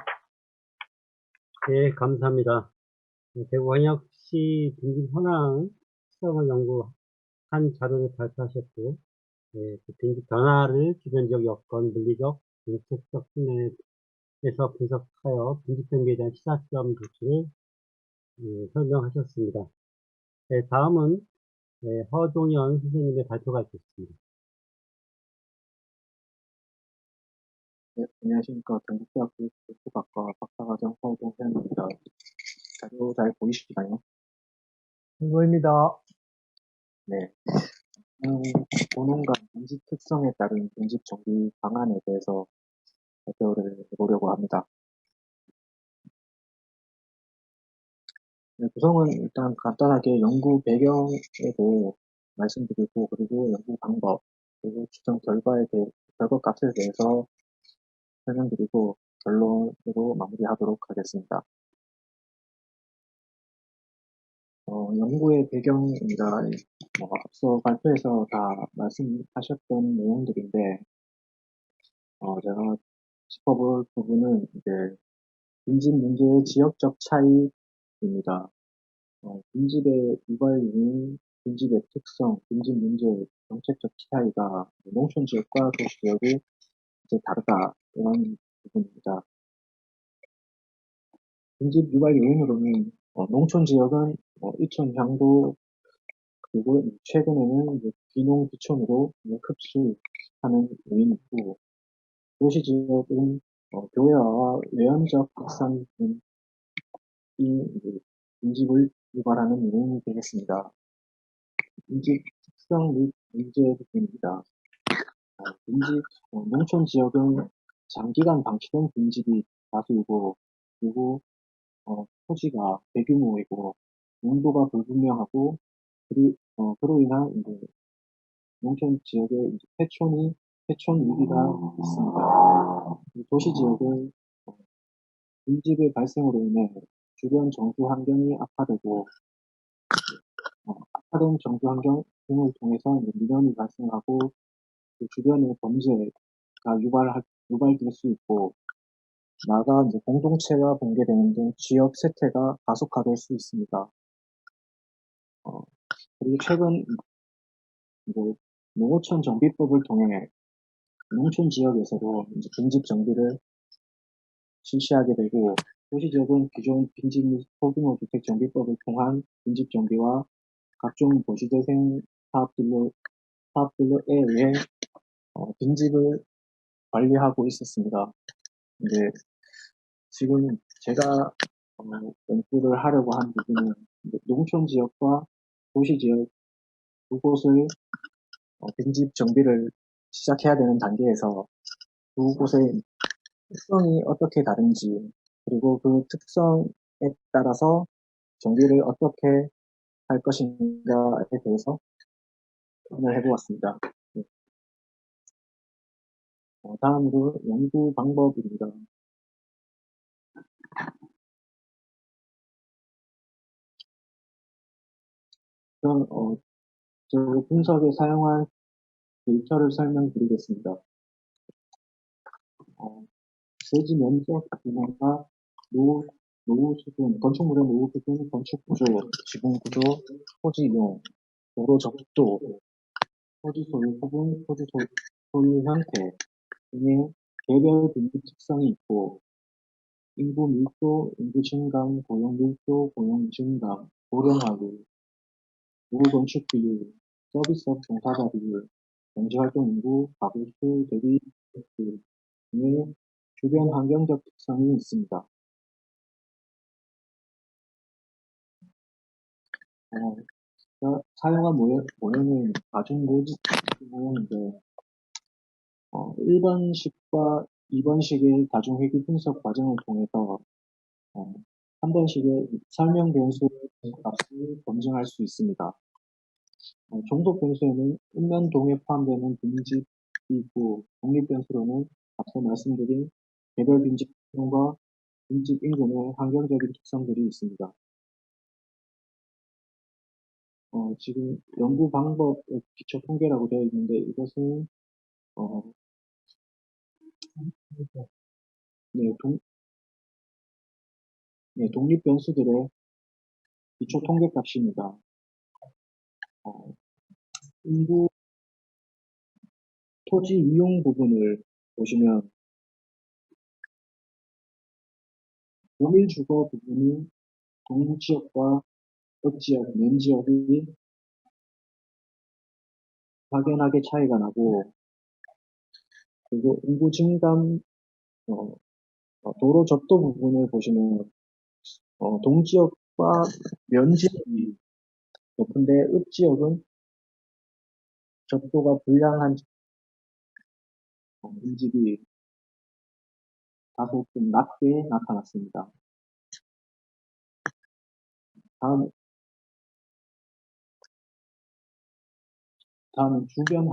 네, 감사합니다. 대구광역시 빈집 현황 특성을 연구한 자료를 발표하셨고, 그 빈집 변화를 주변적 여건, 물리적, 정책적 측면에서 분석하여 빈집 정비에 대한 시사점 조치를 설명하셨습니다. 다음은 허동현 선생님의 발표가 있겠습니다. 네, 안녕하십니까. 경북대학교 교수학과 박사과정 허동현입니다. 자료 잘 보이시나요? 김구입니다. 네. 도농간 빈집 특성에 따른 빈집 정비 방안에 대해서 발표를 해보려고 합니다. 네, 구성은 일단 간단하게 연구 배경에 대해 말씀드리고, 그리고 연구 방법, 그리고 추정 결과값에 대해서 설명드리고, 결론으로 마무리하도록 하겠습니다. 연구의 배경입니다. 앞서 발표에서 다 말씀하셨던 내용들인데, 제가 짚어볼 부분은 이제 빈집 문제의 지역적 차이입니다. 빈집의 유발 요인, 빈집의 특성, 빈집 문제의 정책적 차이가 농촌 지역과 도시 지역이 이제 다르다 이런 부분입니다. 빈집 유발 요인으로는 농촌 지역은 이촌향도 그리고 최근에는 이제 귀농 귀촌으로 흡수하는 요인이고 도시 지역은 교외와 외연적 확산이 이제 빈집을 유발하는 요인이 되겠습니다. 빈집 특성 및 문제 부분입니다. 농촌 지역은 장기간 방치된 빈집이 다수이고 그리고 토지가 대규모이고 용도가 불분명하고 그로 인한 이제 농촌 지역에 이제 폐촌 위기가 있습니다. 도시 지역은 빈집의 발생으로 인해 주변 정주 환경이 악화되고 악화된 정주 환경 등을 통해서 이제 민원이 발생하고 그 주변의 범죄가 유발될 수 있고 나아가 이제 공동체가 붕괴되는 등 지역 쇠퇴가 가속화될 수 있습니다. 그리고 최근 이제 농어촌 정비법을 통해 농촌 지역에서도 이제 빈집 정비를 실시하게 되고 도시 지역은 기존 빈집 및 소규모 주택 정비법을 통한 빈집 정비와 각종 도시재생 사업들에 의해 빈집을 관리하고 있었습니다. 이제 지금 제가 연구를 하려고 한 부분은 농촌 지역과 도시 지역 두 곳을 빈집 정비를 시작해야 되는 단계에서 두 곳의 특성이 어떻게 다른지 그리고 그 특성에 따라서 정비를 어떻게 할 것인가에 대해서 표현을 해보았습니다. 다음으로 연구 방법입니다. 그럼, 저 분석에 사용한 데이터를 설명드리겠습니다. 세지 면적 분야가 노후 수준, 건축물의 노후 수준, 건축 구조, 지붕 구조, 토지 이용, 도로 적도, 토지 소유 부분, 토지 소유 형태 등의 개별 분기 특성이 있고, 인구 밀도, 인구 증감, 고용 밀도, 고용 증감, 고령화율, 노후 건축 비율, 서비스업 종사자 비율, 경제활동 인구, 가구 수 대비 비율 등의 주변 환경적 특성이 있습니다. 사용한 모형은 가중 로지스틱 모형인데, 1번식과 2번식의 다중회귀 분석 과정을 통해서 3번식의 설명 변수 값을 검증할 수 있습니다. 종속 변수에는 음면 동에 포함되는 빈집이 있고, 독립 변수로는 앞서 말씀드린 개별 빈집 특성과 빈집 인근의 환경적인 특성들이 있습니다. 지금 연구 방법의 기초 통계라고 되어 있는데, 이것은 네, 독립 변수들의 기초 통계 값입니다. 인구 토지 이용 부분을 보시면 고밀 주거 부분이 동지역과 읍지역, 면지역이 확연하게 차이가 나고, 그리고 인구 증감 도로 접도 부분을 보시면 동지역과 면지역이 높은데 읍지역은 접도가 불량한 빈집이 다소 좀 낮게 나타났습니다. 다음은 주변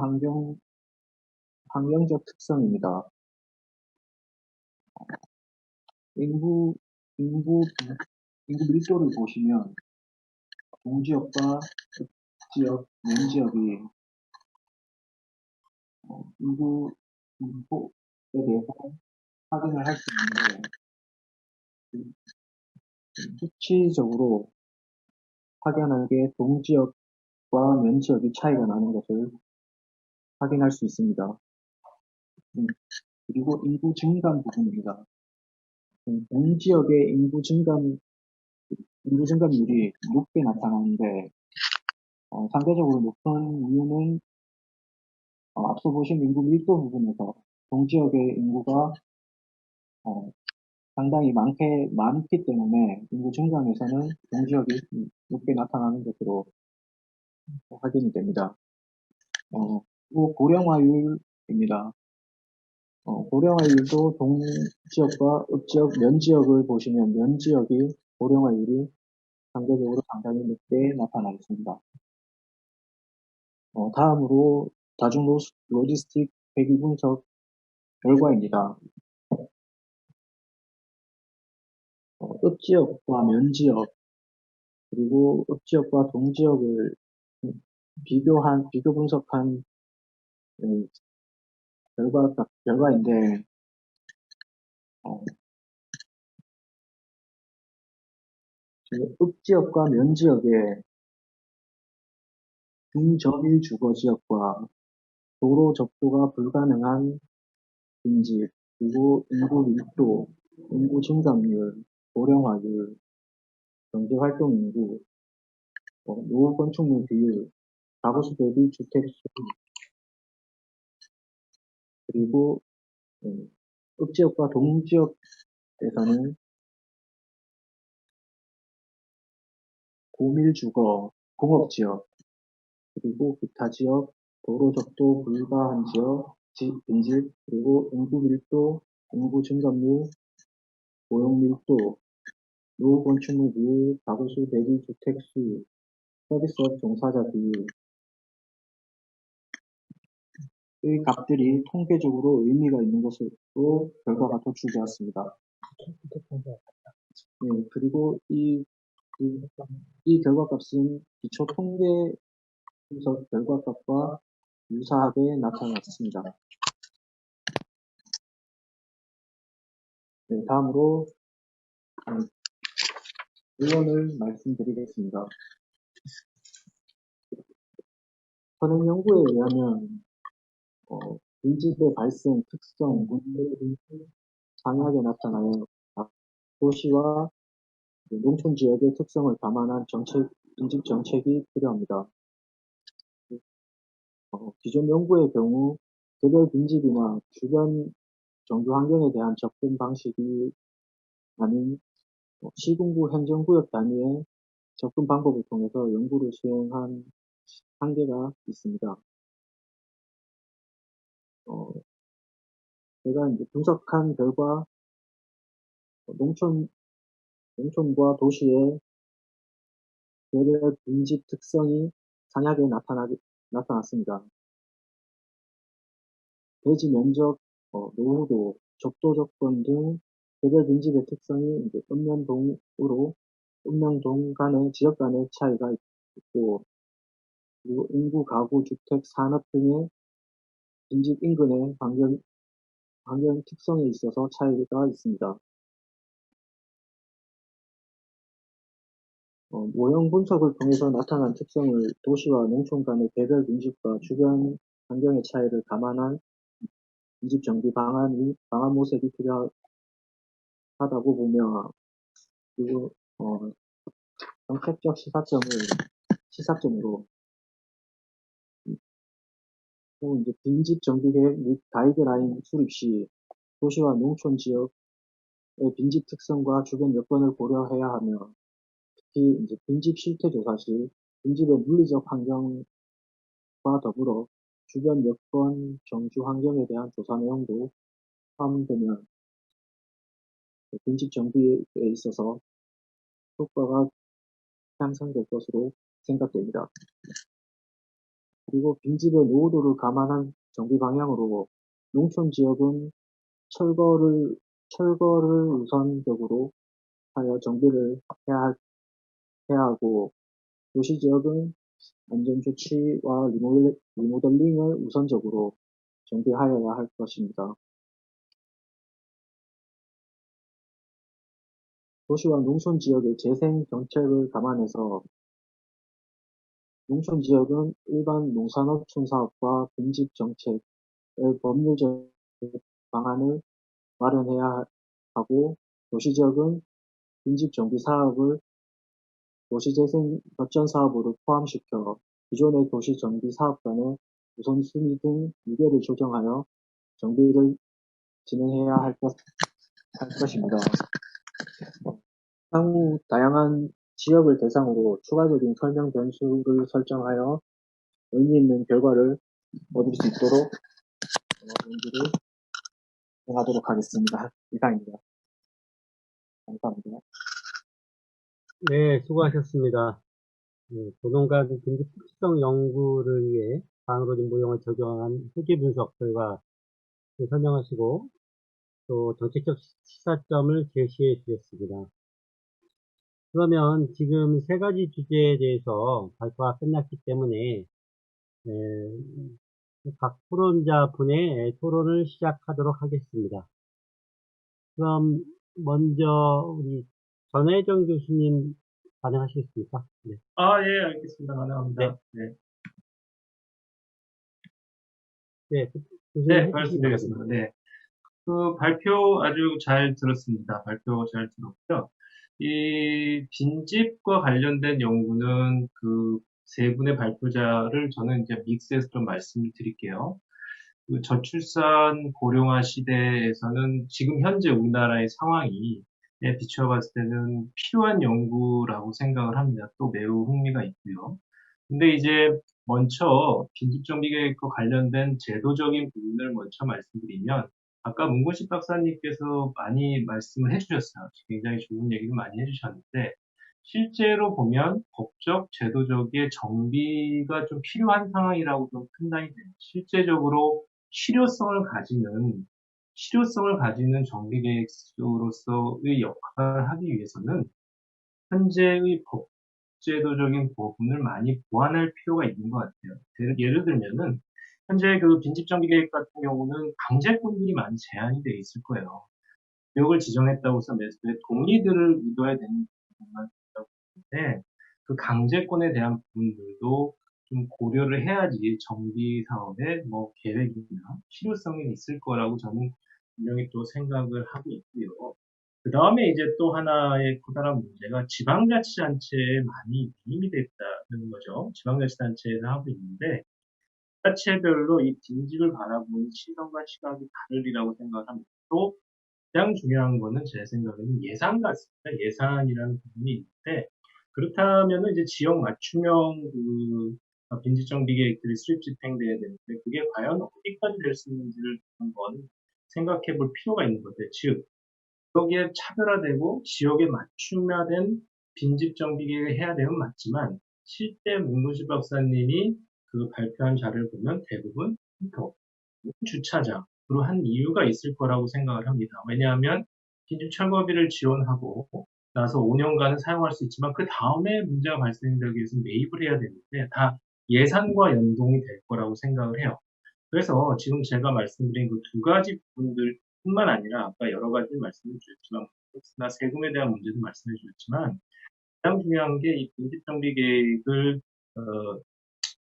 환경적 특성입니다. 인구 밀도를 보시면 동지역과 읍지역, 면지역이 인구 밀도에 대해서 확인을 할 수 있는데, 수치적으로 확연하게 동지역과 면지역이 차이가 나는 것을 확인할 수 있습니다. 그리고 인구 증감 부분입니다. 동지역의 인구 증감률이 높게 나타나는데, 상대적으로 높은 이유는 앞서 보신 인구 밀도 부분에서 동지역의 인구가 상당히 많기 때문에 인구 증감에서는 동지역이 높게 나타나는 것으로 확인이 됩니다. 그리고 고령화율입니다. 고령화율도 동지역과 읍지역, 면지역을 보시면 면지역이 고령화율이 상대적으로 상당히 높게 나타나 있습니다. 다음으로 다중 로지스틱 회귀 분석 결과입니다. 읍지역과 면지역, 그리고 읍지역과 동지역을 비교 분석한 결과인데, 읍지역과 면지역의 중저밀 주거지역과 도로 접도가 불가능한 빈집, 그리고 인구 밀도, 인구 증감률, 고령화율, 경제활동 인구, 노후 건축물 비율, 가구수 대비 주택수, 그리고 읍지역과 동지역에서는 고밀주거, 공업지역, 그리고 기타 지역, 도로 접도 불가한 지역, 빈집, 그리고 인구 밀도, 인구 증감률, 고용 밀도, 노후 건축물 비율, 가구수 대비 주택수, 서비스업 종사자 비율, 의 값들이 통계적으로 의미가 있는 것으로 결과가 도출되었습니다. 그리고 이 이 결과값은 기초 통계 분석 결과값과 유사하게 나타났습니다. 네, 다음으로 결론을 말씀드리겠습니다. 현행 연구에 의하면 빈집의 발생 특성, 문제 등이 상이하게 나타나여 도시와 농촌 지역의 특성을 감안한 빈집 정책이 필요합니다. 기존 연구의 경우 개별 빈집이나 주변 정규 환경에 대한 접근 방식이 아닌 시군구 행정구역 단위의 접근 방법을 통해서 연구를 수행한 한계가 있습니다. 제가 이제 분석한 결과 농촌과 도시의 개별 빈집 특성이 상이하게 나타났습니다. 대지 면적, 노후도, 적도 조건 등 개별 빈집의 특성이 이제 읍면동 간의 지역 간의 차이가 있고, 그리고 인구, 가구, 주택, 산업 등의 빈집 인근의 환경 특성에 있어서 차이가 있습니다. 모형 분석을 통해서 나타난 특성을 도시와 농촌 간의 개별 빈집과 주변 환경의 차이를 감안한 빈집 정비 방안 모색이 필요하다고 보며, 그리고 정책적 시사점으로 이제 빈집 정비 계획 및 가이드라인 수립 시 도시와 농촌 지역의 빈집 특성과 주변 여건을 고려해야 하며, 특히 이제 빈집 실태 조사 시 빈집의 물리적 환경과 더불어 주변 여건, 정주 환경에 대한 조사 내용도 포함되면 빈집 정비에 있어서 효과가 향상될 것으로 생각됩니다. 그리고 빈집의 노후도를 감안한 정비 방향으로 농촌 지역은 철거를 우선적으로 하여 정비를 해야 하고, 도시 지역은 안전조치와 리모델링을 우선적으로 정비하여야 할 것입니다. 도시와 농촌 지역의 재생 정책을 감안해서 농촌 지역은 일반 농산업촌 사업과 빈집 정책의 법률적 방안을 마련해야 하고, 도시 지역은 빈집 정비 사업을 도시재생 발전 사업으로 포함시켜 기존의 도시 정비 사업 간의 우선순위 등 유계를 조정하여 정비를 진행해야 할 것입니다. 향후 다양한 지역을 대상으로 추가적인 설명 변수를 설정하여 의미 있는 결과를 얻을 수 있도록 연구를 하도록 하겠습니다. 이상입니다. 감사합니다. 네, 수고하셨습니다. 도농간 빈집 특성 연구를 위해 방으로진 모형을 적용한 후기 분석 결과 설명하시고 또 정책적 시사점을 제시해 주셨습니다. 그러면 지금 세 가지 주제에 대해서 발표가 끝났기 때문에 각 토론자 분의 토론을 시작하도록 하겠습니다. 그럼 먼저 우리 전혜정 교수님 가능하시겠습니까? 네. 예, 알겠습니다. 가능합니다. 네. 네, 교수님 네, 말씀드리겠습니다. 네. 그 발표 아주 잘 들었습니다. 발표 잘 들었고요. 이 빈집과 관련된 연구는 그 세 분의 발표자를 저는 이제 믹스해서 좀 말씀을 드릴게요. 그 저출산 고령화 시대에서는 지금 현재 우리나라의 상황이 비추어 봤을 때는 필요한 연구라고 생각을 합니다. 또 매우 흥미가 있고요. 근데 이제 먼저 빈집정비 계획과 관련된 제도적인 부분을 먼저 말씀드리면, 아까 문근식 박사님께서 많이 말씀을 해주셨어요. 굉장히 좋은 얘기를 많이 해주셨는데, 실제로 보면 법적, 제도적인 정비가 좀 필요한 상황이라고 좀 판단이 됩니다. 실제적으로 실효성을 가지는 정비 계획서로서의 역할을 하기 위해서는 현재의 제도적인 부분을 많이 보완할 필요가 있는 것 같아요. 예를 들면은 현재 그 빈집정비 계획 같은 경우는 강제권들이 많이 제한이 돼 있을 거예요. 지역을 지정했다고 해서 매수에 동의들을 이뤄야 되는 부분만 있다고 보는데 그 강제권에 대한 부분들도 좀 고려를 해야지 정비 사업의 뭐 계획이나 실효성이 있을 거라고 저는 분명히 또 생각을 하고 있고요. 그 다음에 이제 또 하나의 커다란 문제가 지방자치단체에 많이 위임이 됐다는 거죠. 지방자치단체에서 하고 있는데 자체별로 이 빈집을 바라보는 시선과 시각이 다르리라고 생각합니다. 또 가장 중요한 거는 제 생각에는 예산 같습니다. 예산이라는 부분이 있는데 그렇다면 이제 지역 맞춤형 빈집정비 계획들이 수립 집행돼야 되는데 그게 과연 어디까지 될 수 있는지를 한번 생각해 볼 필요가 있는 거죠. 즉 지역에 차별화되고 지역에 맞춤화된 빈집정비 계획을 해야 되면 맞지만 실제 문무시 박사님이 그 발표한 자료를 보면 대부분 터 주차장으로 한 이유가 있을 거라고 생각을 합니다. 왜냐하면 빈집 철거비를 지원하고 나서 5년간은 사용할 수 있지만 그 다음에 문제가 발생되기 위해서 매입을 해야 되는데 다 예산과 연동이 될 거라고 생각을 해요. 그래서 지금 제가 말씀드린 그 두 가지 부분들뿐만 아니라 아까 여러 가지 말씀을 주셨지만 나 세금에 대한 문제도 말씀해 주셨지만 가장 중요한 게 이 빈집정비 계획을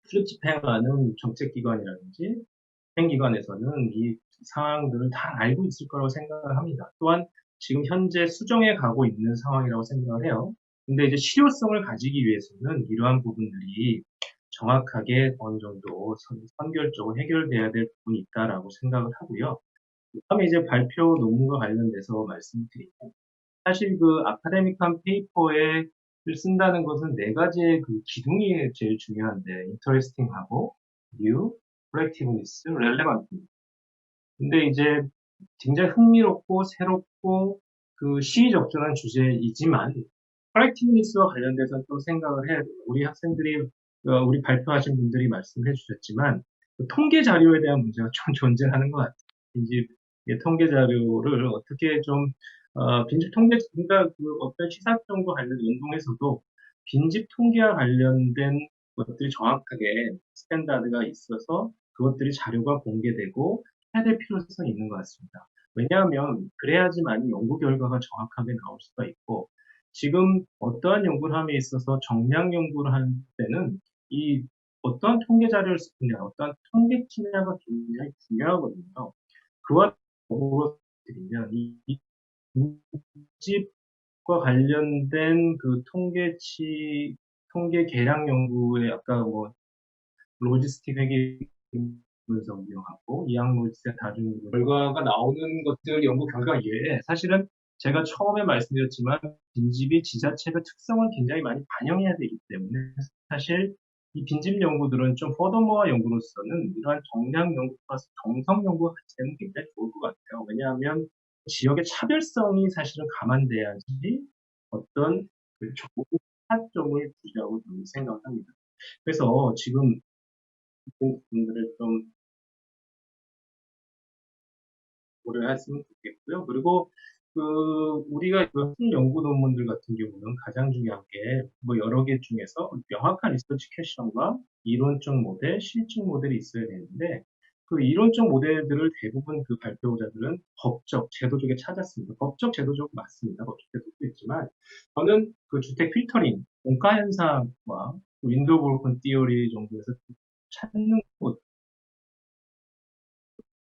수립 집행하는 정책기관이라든지 집행기관에서는 이 상황들을 다 알고 있을 거라고 생각을 합니다. 또한 지금 현재 수정해 가고 있는 상황이라고 생각을 해요. 근데 이제 실효성을 가지기 위해서는 이러한 부분들이 정확하게 어느 정도 선결적으로 해결돼야 될 부분이 있다라고 생각을 하고요. 그다음에 이제 발표 논문과 관련돼서 말씀드리고 사실 그 아카데믹한 페이퍼에 쓴다는 것은 네 가지의 그 기둥이 제일 중요한데 interesting하고 new, attractiveness, relevant. 근데 이제 굉장히 흥미롭고 새롭고 그 시의적절한 주제이지만 attractiveness와 관련돼서 좀 생각을 해야 돼요. 우리 학생들이 우리 발표하신 분들이 말씀해 주셨지만 그 통계 자료에 대한 문제가 좀 존재하는 것 같아요. 빈집 통계 자료를 어떻게 좀 빈집 통계 그러니까 그 어떤 시사점과 관련 연동해서도 빈집 통계와 관련된 것들이 정확하게 스탠다드가 있어서 그것들이 자료가 공개되고 해야 될 필요성이 있는 것 같습니다. 왜냐하면 그래야지만 연구 결과가 정확하게 나올 수가 있고 지금 어떠한 연구를 함에 있어서 정량 연구를 할 때는 이 어떠한 통계 자료를 쓰느냐, 어떠한 통계치냐가 굉장히 중요하거든요. 그와 더불어 드리면 이 빈집과 관련된 그 통계 계량 연구에 아까 뭐 로지스틱 회계 분석 이용하고 이항 로지스틱 다중 결과가 나오는 것들 연구 결과 이외에 사실은 제가 처음에 말씀드렸지만 빈집이 지자체의 특성을 굉장히 많이 반영해야 되기 때문에 사실 이 빈집 연구들은 좀 퍼더모어 연구로서는 이러한 정량 연구 플러스 정성 연구가 같이 되면 굉장히 좋을 것 같아요. 왜냐하면 지역의 차별성이 사실은 감안돼야지 어떤 그 좋은 타점을 주자고 저는 생각합니다. 그래서 지금 그 부분들을 좀 고려했으면 좋겠고요. 그리고 그 우리가 쓴 연구 논문들 같은 경우는 가장 중요한 게 뭐 여러 개 중에서 명확한 리서치 퀘션과 이론적 모델, 실증 모델이 있어야 되는데 그 이론적 모델들을 대부분 그 발표자들은 법적, 제도적에 찾았습니다. 법적, 제도적 맞습니다. 법적, 제도도 있지만 저는 그 주택 필터링, 원가 현상과 윈도우 볼컨 티어리 정도에서 찾는 것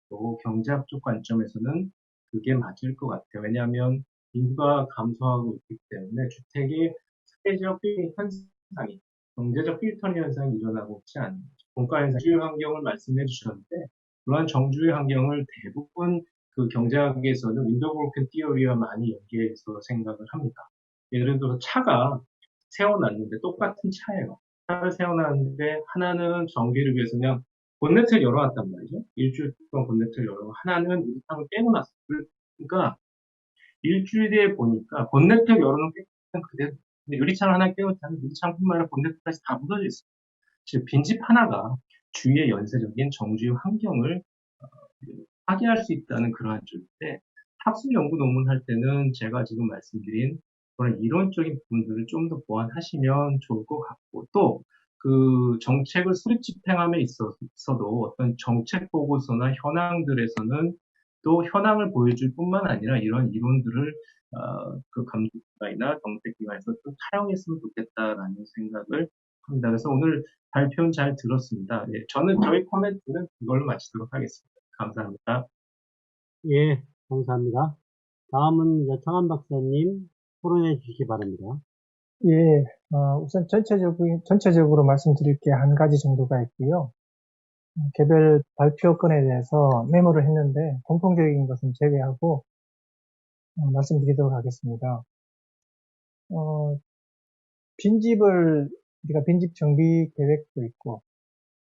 또 경제학적 관점에서는 그게 맞을 것 같아요. 왜냐하면 인구가 감소하고 있기 때문에 주택의 사회적 현상이 경제적 필터링 현상이 일어나고 있지 않는 공가 현상, 주요 환경을 말씀해 주셨는데 그러한 정주의 환경을 대부분 그 경제학에서는 윈도우 브로큰 티어리와 많이 연계해서 생각을 합니다. 예를 들어 차가 세워놨는데 똑같은 차예요. 차를 세워놨는데 하나는 전기를 위해서 그냥 본네트를 열어놨단 말이죠. 일주일 동안 본네트를 열어놓고 하나는 유리창을 깨고 났어요. 그러니까 일주일 뒤에 보니까 본네트를 열어놓은 깨끗한 그대로 근데 유리창 하나 깨웠다면 유리창뿐만 아니라 본네트까지 다 묻어져 있어요. 즉 빈집 하나가 주위의 연쇄적인 정주의 환경을 파괴할 수 있다는 그러한 쪽인데 학술 연구 논문 할 때는 제가 지금 말씀드린 그런 이론적인 부분들을 좀 더 보완하시면 좋을 것 같고, 또 그 정책을 수립 집행함에 있어서도 어떤 정책 보고서나 현황들에서는 또 현황을 보여줄 뿐만 아니라 이런 이론들을 그 감독기관이나 정책기관에서 좀 사용했으면 좋겠다라는 생각을 합니다. 그래서 오늘 발표는 잘 들었습니다. 예, 저는 저희 코멘트는 이걸로 마치도록 하겠습니다. 감사합니다. 예, 감사합니다. 다음은 여창한 박사님 토론해 주시기 바랍니다. 예, 우선 전체적으로 말씀드릴 게 한 가지 정도가 있고요. 개별 발표 건에 대해서 메모를 했는데 공통적인 것은 제외하고 말씀드리도록 하겠습니다. 빈집을 우리가 빈집 정비 계획도 있고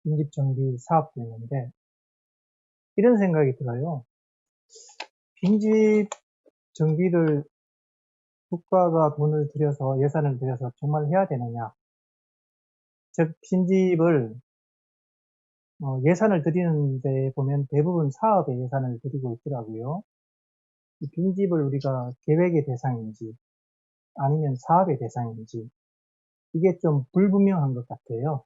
빈집 정비 사업도 있는데 이런 생각이 들어요. 빈집 정비를 국가가 돈을 들여서 예산을 들여서 정말 해야 되느냐? 즉 빈집을 예산을 들이는 데 보면 대부분 사업에 예산을 들이고 있더라고요. 이 빈집을 우리가 계획의 대상인지 아니면 사업의 대상인지 이게 좀 불분명한 것 같아요.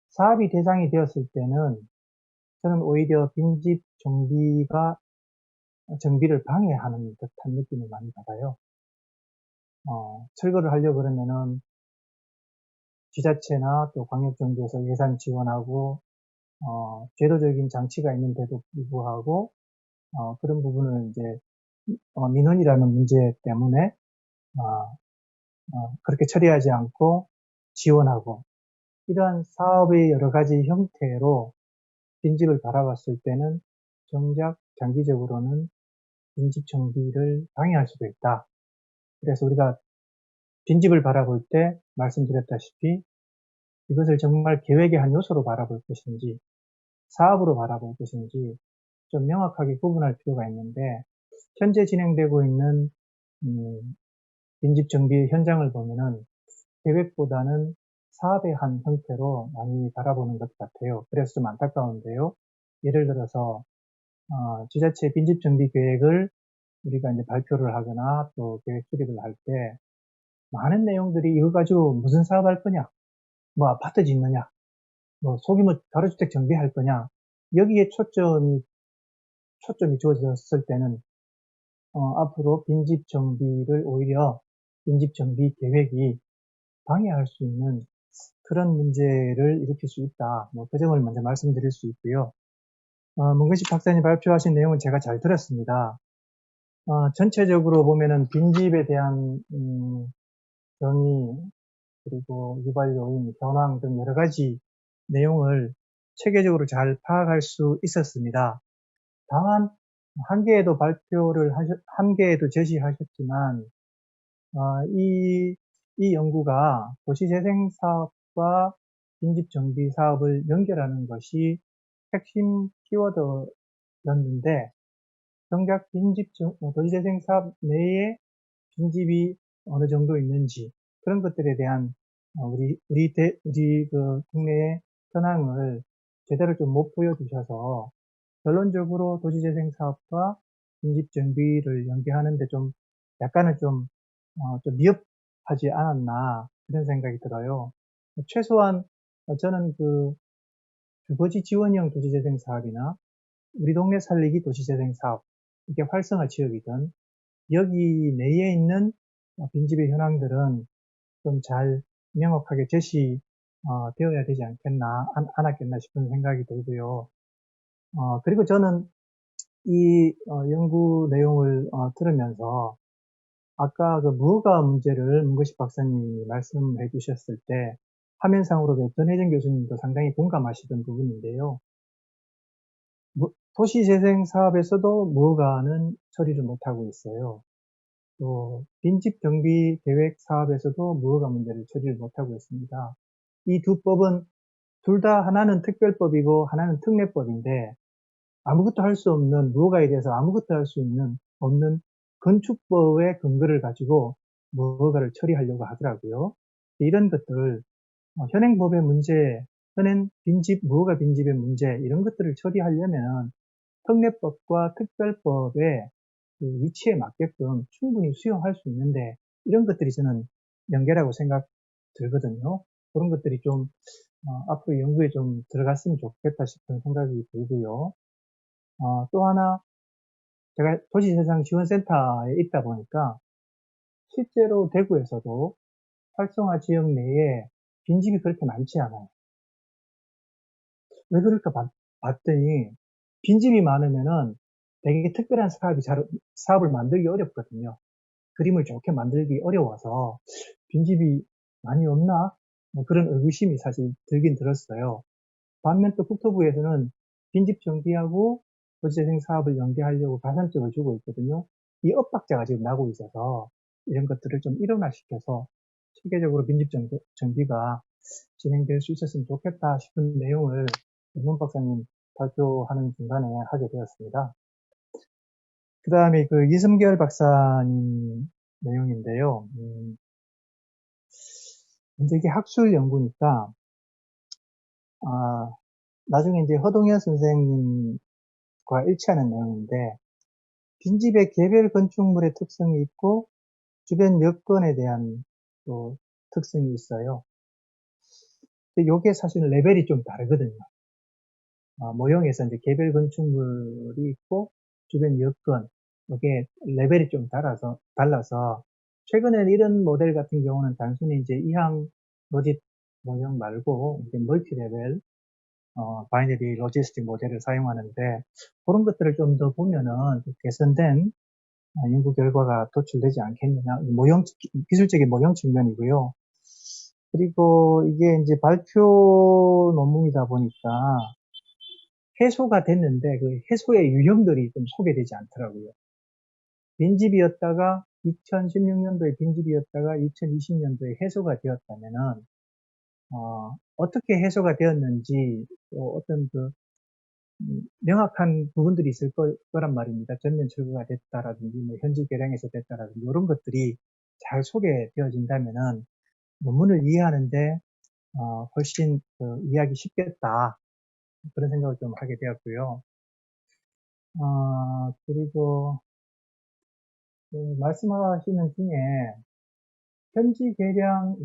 사업이 대상이 되었을 때는 저는 오히려 빈집 정비를 방해하는 듯한 느낌을 많이 받아요. 철거를 하려고 그러면은 지자체나 또 광역정부에서 예산 지원하고 제도적인 장치가 있는데도 불구하고 그런 부분을 이제 민원이라는 문제 때문에 그렇게 처리하지 않고 지원하고 이러한 사업의 여러 가지 형태로 빈집을 바라봤을 때는 정작 장기적으로는 빈집 정비를 방해할 수도 있다. 그래서 우리가 빈집을 바라볼 때 말씀드렸다시피 이것을 정말 계획의 한 요소로 바라볼 것인지 사업으로 바라볼 것인지 좀 명확하게 구분할 필요가 있는데 현재 진행되고 있는 빈집 정비 현장을 보면은 계획보다는 사업의 한 형태로 많이 바라보는 것 같아요. 그래서 좀 안타까운데요. 예를 들어서 지자체 빈집 정비 계획을 우리가 이제 발표를 하거나 또 계획 수립을 할 때 많은 내용들이 이거 가지고 무슨 사업할 거냐, 뭐 아파트 짓느냐, 뭐 소규모 가로주택 정비할 거냐 여기에 초점이 주어졌을 때는 앞으로 빈집 정비를 오히려 빈집 정비 계획이 방해할 수 있는 그런 문제를 일으킬 수 있다. 그 점을 먼저 말씀드릴 수 있고요. 문근식 박사님 발표하신 내용은 제가 잘 들었습니다. 전체적으로 보면은 빈집에 대한 정의 그리고 유발 요인, 현황 등 여러 가지 내용을 체계적으로 잘 파악할 수 있었습니다. 다만 한 개에도 제시하셨지만 이 연구가 도시재생 사업과 빈집 정비 사업을 연결하는 것이 핵심 키워드였는데 정작 도시재생 사업 내에 빈집이 어느 정도 있는지 그런 것들에 대한 우리 그 국내의 현황을 제대로 좀 못 보여주셔서 결론적으로 도시재생 사업과 빈집 정비를 연계하는데 좀 약간은 좀 미흡하지 않았나 그런 생각이 들어요. 최소한 저는 그 주거지 지원형 도시재생 사업이나 우리 동네 살리기 도시재생 사업 이게 활성화 지역이든 여기 내에 있는 빈집의 현황들은 좀 잘 명확하게 되어야 되지 않았겠나 싶은 생각이 들고요. 그리고 저는 이 연구 내용을 들으면서 아까 그 무허가 문제를 문거식 박사님이 말씀해 주셨을 때 화면상으로 전혜정 교수님도 상당히 공감하시던 부분인데요. 도시재생 사업에서도 무허가는 처리를 못하고 있어요. 또 빈집 정비 계획 사업에서도 무허가 문제를 처리를 못하고 있습니다. 이 두 법은 둘 다 하나는 특별법이고 하나는 특례법인데 아무것도 할 수 없는 무허가에 대해서 아무것도 할 수 없는 건축법의 근거를 가지고 무허가를 처리하려고 하더라고요. 이런 것들 현행법의 문제, 무허가 빈집의 문제 이런 것들을 처리하려면 특례법과 특별법의 그 위치에 맞게끔 충분히 수용할 수 있는데 이런 것들이 저는 연계라고 생각 들거든요. 그런 것들이 좀 앞으로 연구에 좀 들어갔으면 좋겠다 싶은 생각이 들고요. 또 하나 제가 도시재생지원센터에 있다 보니까 실제로 대구에서도 활성화 지역 내에 빈집이 그렇게 많지 않아요. 왜 그럴까 봤더니 빈집이 많으면은 되게 특별한 사업을 만들기 어렵거든요. 그림을 좋게 만들기 어려워서 빈집이 많이 없나? 뭐 그런 의구심이 사실 들긴 들었어요. 반면 또 국토부에서는 빈집 정비하고 도시재생 사업을 연계하려고 가산점을 주고 있거든요. 이 엇박자가 지금 나고 있어서 이런 것들을 좀 일원화시켜서 체계적으로 빈집 정비가 진행될 수 있었으면 좋겠다 싶은 내용을 문 박사님 발표하는 중간에 하게 되었습니다. 그 다음에 그 이승결 박사님 내용인데요. 이제 이게 학술 연구니까, 나중에 이제 허동현 선생님과 일치하는 내용인데, 빈집의 개별 건축물의 특성이 있고, 주변 여건에 대한 또 특성이 있어요. 근데 요게 사실 레벨이 좀 다르거든요. 모형에서 이제 개별 건축물이 있고, 주변 여건, 이게 레벨이 좀 달라서, 최근에는 이런 모델 같은 경우는 단순히 이제 이항 로짓 모형 말고, 이제 멀티 레벨, 바이너리 로지스틱 모델을 사용하는데, 그런 것들을 좀 더 보면은 개선된 연구 결과가 도출되지 않겠느냐. 기술적인 모형 측면이고요. 그리고 이게 이제 발표 논문이다 보니까 해소가 됐는데 그 해소의 유형들이 좀 소개되지 않더라고요. 빈집이었다가 2016년도에 빈집이었다가 2020년도에 해소가 되었다면은 어떻게 해소가 되었는지 또 어떤 그 명확한 부분들이 있을 거란 말입니다. 전면 철거가 됐다라든지 뭐 현지 개량에서 됐다라든지 이런 것들이 잘 소개되어진다면은 논문을 이해하는데 훨씬 이해하기 쉽겠다 그런 생각을 좀 하게 되었고요. 그리고 말씀하시는 중에 현지 개량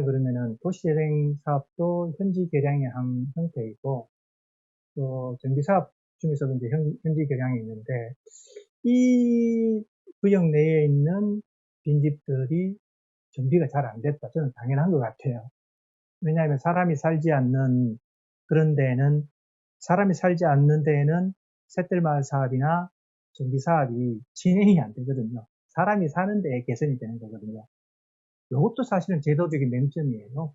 그러면은 도시재생 사업도 현지 개량의 한 형태이고 또 정비사업 중에서도 이제 현지 개량이 있는데 이 구역 내에 있는 빈집들이 정비가 잘 안 됐다. 저는 당연한 것 같아요. 왜냐하면 사람이 살지 않는 데에는 셋들마을 사업이나 정비 사업이 진행이 안 되거든요. 사람이 사는 데에 개선이 되는 거거든요. 이것도 사실은 제도적인 맹점이에요.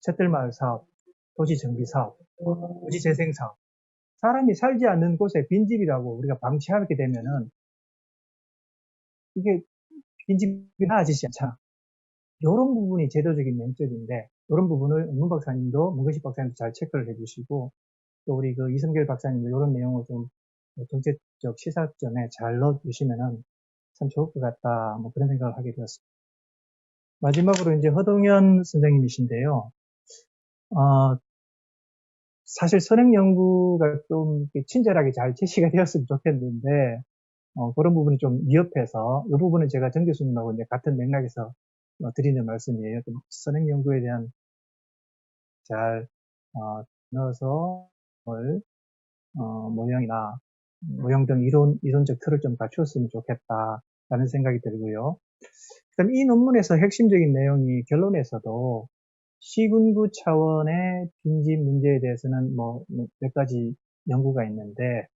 셋들마을 사업, 도시 정비 사업, 도시 재생 사업. 사람이 살지 않는 곳에 빈집이라고 우리가 방치하게 되면은 이게 빈집이 나아지지 않잖아. 이런 부분이 제도적인 맹점인데 이런 부분을 문 박사님도 문근식 박사님도 잘 체크를 해주시고 또 우리 그 이성길 박사님도 이런 내용을 좀 정책적 시사점에 잘 넣어주시면은 참 좋을 것 같다 뭐 그런 생각을 하게 되었습니다. 마지막으로 이제 허동현 선생님이신데요. 사실 선행 연구가 좀 친절하게 잘 제시가 되었으면 좋겠는데 그런 부분이 좀 미흡해서 이 부분은 제가 정 교수님하고 이제 같은 맥락에서 드리는 말씀이에요. 좀 선행 연구에 대한 잘 넣어서 모형이나 모형 등 이론적 틀을 좀 갖추었으면 좋겠다라는 생각이 들고요. 그다음 이 논문에서 핵심적인 내용이 결론에서도 시군구 차원의 빈집 문제에 대해서는 몇 가지 연구가 있는데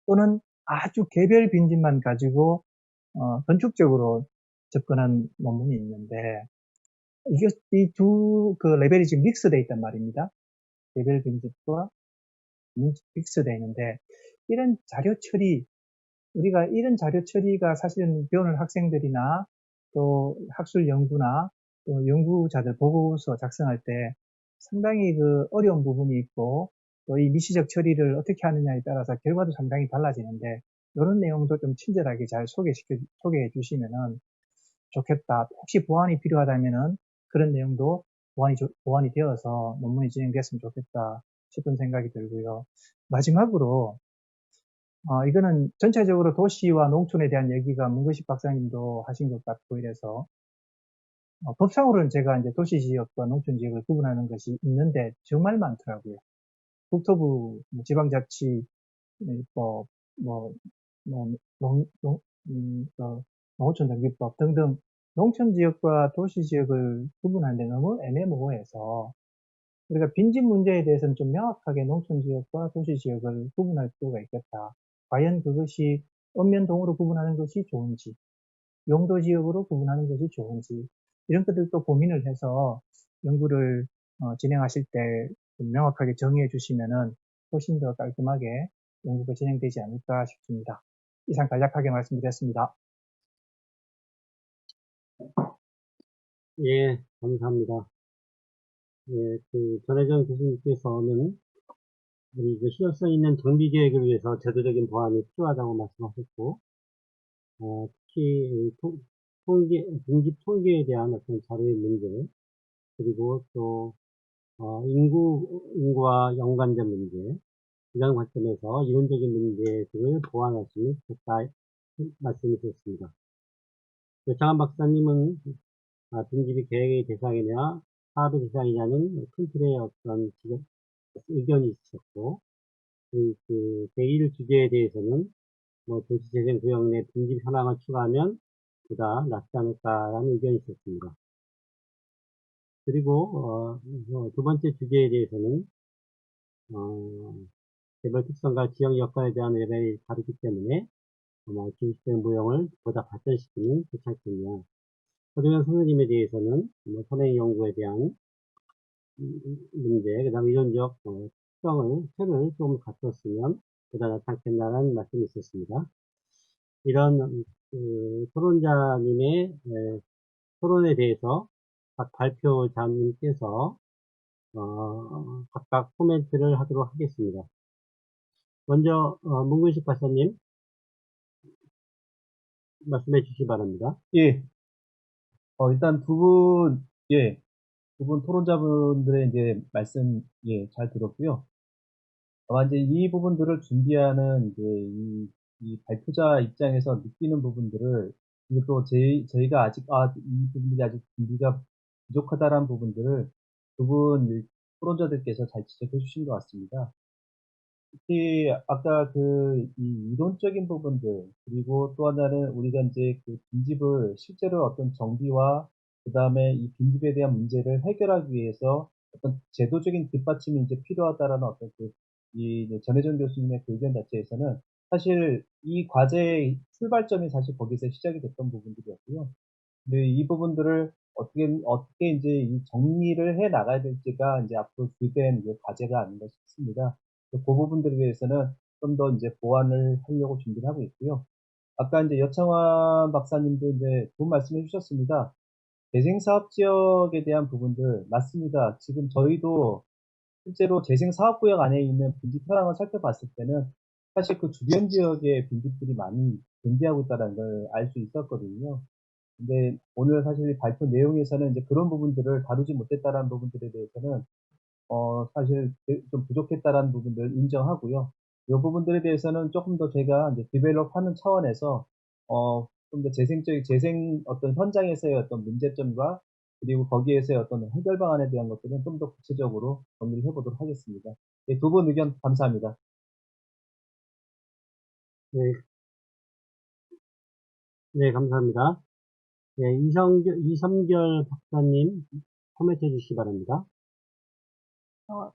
또는 아주 개별 빈집만 가지고 건축적으로 접근한 논문이 있는데 이 두 그 레벨이 지금 믹스되어 있단 말입니다. 개별 빈집과 믹스되어 있는데 이런 자료 처리가 사실은 배우는 학생들이나 또 학술 연구나 또 연구자들 보고서 작성할 때 상당히 그 어려운 부분이 있고 또 이 미시적 처리를 어떻게 하느냐에 따라서 결과도 상당히 달라지는데 이런 내용도 좀 친절하게 잘 소개해 주시면은 좋겠다. 혹시 보완이 필요하다면은 그런 내용도 보완이 되어서 논문이 진행됐으면 좋겠다 싶은 생각이 들고요. 마지막으로 이거는 전체적으로 도시와 농촌에 대한 얘기가 문근식 박사님도 하신 것 같고 이래서 법상으로는 제가 이제 도시지역과 농촌지역을 구분하는 것이 있는데 정말 많더라고요. 국토부 지방자치법, 뭐, 농촌정비법 등등 농촌지역과 도시지역을 구분하는데 너무 애매모호해서 우리가 빈집 문제에 대해서는 좀 명확하게 농촌지역과 도시지역을 구분할 필요가 있겠다. 과연 그것이 읍면동으로 구분하는 것이 좋은지, 용도지역으로 구분하는 것이 좋은지 이런 것들도 고민을 해서 연구를 진행하실 때 좀 명확하게 정의해 주시면은 훨씬 더 깔끔하게 연구가 진행되지 않을까 싶습니다. 이상 간략하게 말씀드렸습니다. 예, 감사합니다. 예, 전혜정 교수님께서는 우리 실효성 있는 정비 계획을 위해서 제도적인 보완이 필요하다고 말씀하셨고, 특히 빈집 통계에 대한 어떤 자료의 문제, 그리고 또 인구와 연관된 문제, 이런 관점에서 이론적인 문제들을 보완하시면 좋겠다 말씀이셨습니다. 장한 박사님은 빈집이 계획의 대상이냐 사업의 대상이냐는 큰 틀의 어떤 의견이 있으셨고, 제1 주제에 대해서는 도시재생구역 내 빈집 현황을 추가하면 보다 낫지 않을까라는 의견이 있었습니다. 그리고 두 번째 주제에 대해서는 개발 특성과 지역 여건에 대한 레벨이 다르기 때문에 기술적 무용을 보다 발전시키는 도착점이야. 허정현 선생님에 대해서는 선행 연구에 대한 문제, 그 다음에 이론적 틀을 좀 갖췄으면 보다 낫지 않겠나라는 말씀이 있었습니다. 이런 토론자님의 토론에 대해서 각 발표자님께서 각각 코멘트를 하도록 하겠습니다. 먼저 문근식 박사님 말씀해 주시기 바랍니다. 예, 일단 두 분 토론자분들의 이제 말씀, 잘 들었고요. 아마 이제 이 부분들을 준비하는 이제 이 발표자 입장에서 느끼는 부분들을, 그리고 또 저희가 아직, 이 부분들이 아직 준비가 부족하다라는 부분들을 두 분 토론자들께서 잘 지적해 주신 것 같습니다. 특히 아까 이 이론적인 부분들, 그리고 또 하나는 우리가 이제 그 빈집을 실제로 어떤 정비와 그 다음에 이 빈집에 대한 문제를 해결하기 위해서 어떤 제도적인 뒷받침이 이제 필요하다라는 어떤 이 전혜정 교수님의 그 의견 자체에서는 사실 이 과제의 출발점이 사실 거기서 시작이 됐던 부분들이었고요. 근데 이 부분들을 어떻게 이제 이 정리를 해 나가야 될지가 이제 앞으로 주된 과제가 아닌가 싶습니다. 그 부분들에 대해서는 좀 더 이제 보완을 하려고 준비를 하고 있고요. 아까 이제 여창환 박사님도 이제 좋은 말씀해 주셨습니다. 재생사업 지역에 대한 부분들 맞습니다. 지금 저희도 실제로 재생사업구역 안에 있는 빈집 현황을 살펴봤을 때는 사실 그 주변 지역에 빈집들이 많이 존재하고 있다는 걸 알 수 있었거든요. 근데 오늘 사실 발표 내용에서는 이제 그런 부분들을 다루지 못했다라는 부분들에 대해서는 사실 좀 부족했다라는 부분들 인정하고요. 이 부분들에 대해서는 조금 더 제가 이제 디벨롭 하는 차원에서, 좀 더 재생 어떤 현장에서의 어떤 문제점과 그리고 거기에서의 어떤 해결 방안에 대한 것들은 좀 더 구체적으로 정리를 해보도록 하겠습니다. 네, 두 분 의견 감사합니다. 네, 네, 감사합니다. 네, 이성결 박사님 코멘트 해주시기 바랍니다.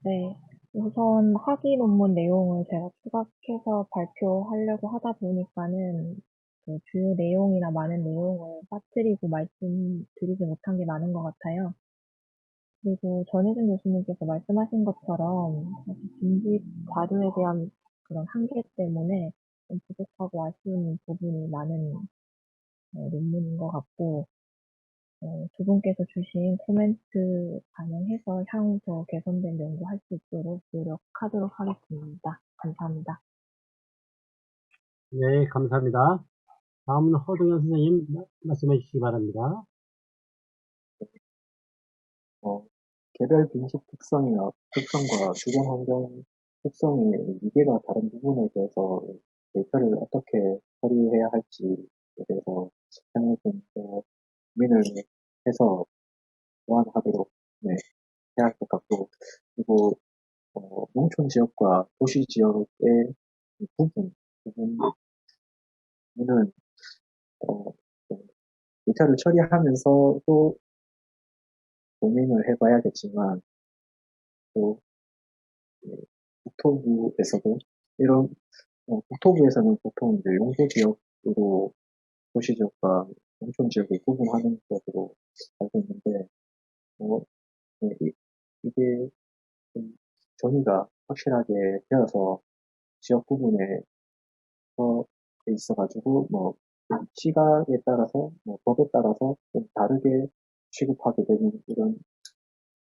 네. 우선 학위 논문 내용을 제가 추가해서 발표하려고 하다 보니까는 그 주요 내용이나 많은 내용을 빠뜨리고 말씀드리지 못한 게 많은 것 같아요. 그리고 전혜진 교수님께서 말씀하신 것처럼 사실 빈집 자료에 대한 그런 한계 때문에 좀 부족하고 아쉬운 부분이 많은 논문인 것 같고, 두 분께서 주신 코멘트 반영해서 향후 더 개선된 연구할 수 있도록 노력하도록 하겠습니다. 감사합니다. 네, 감사합니다. 다음은 허동현 선생님 말씀해 주시기 바랍니다. 개별 빈집 특성과 주변 환경 특성이 위계가 다른 부분에 대해서 데이터를 어떻게 처리해야 할지에 대해서 향후 좀 고민을 해서 보완하도록 네, 해야 할 것 같고, 그리고 농촌 지역과 도시 지역의 부분은 좀 데이터를 처리하면서도 고민을 해봐야겠지만, 또 국토부에서도 이런 국토부에서는 보통 이제 용도 지역으로 도시 지역과 농촌 지역을 구분하는 것으로 알고 있는데, 어, 네, 이게 좀 정의가 확실하게 되어서 지역 구분에 있어가지고 뭐 시각에 따라서 뭐 법에 따라서 좀 다르게 취급하게 되는 이런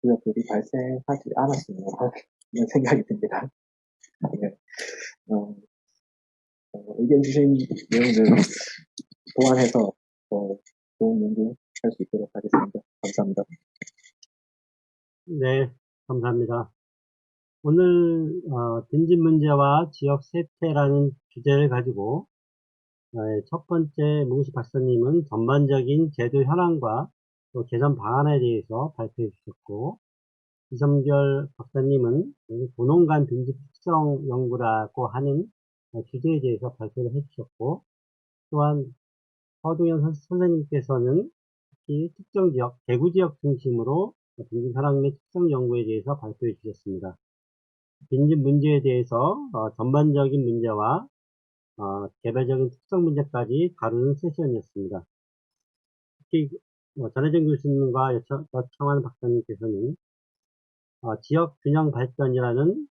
구역들이 발생하지 않았으면 하는 생각이 듭니다. 네. 의견 주신 내용을 보완해서 좋은 연구할 수 있도록 하겠습니다. 감사합니다. 네, 감사합니다. 오늘 빈집 문제와 지역 세태라는 주제를 가지고 첫 번째 문식 박사님은 전반적인 제도 현황과 또 개선 방안에 대해서 발표해 주셨고, 이성결 박사님은 도농간 빈집 특성 연구라고 하는 주제에 대해서 발표를 해주셨고, 또한 허동현 선생님께서는 특히 특정 지역, 대구 지역 중심으로 빈집 현황 및 특성 연구에 대해서 발표해 주셨습니다. 빈집 문제에 대해서 전반적인 문제와 개별적인 특성 문제까지 다루는 세션이었습니다. 특히 전혜정 교수님과 여청환 박사님께서는 지역 균형 발전이라는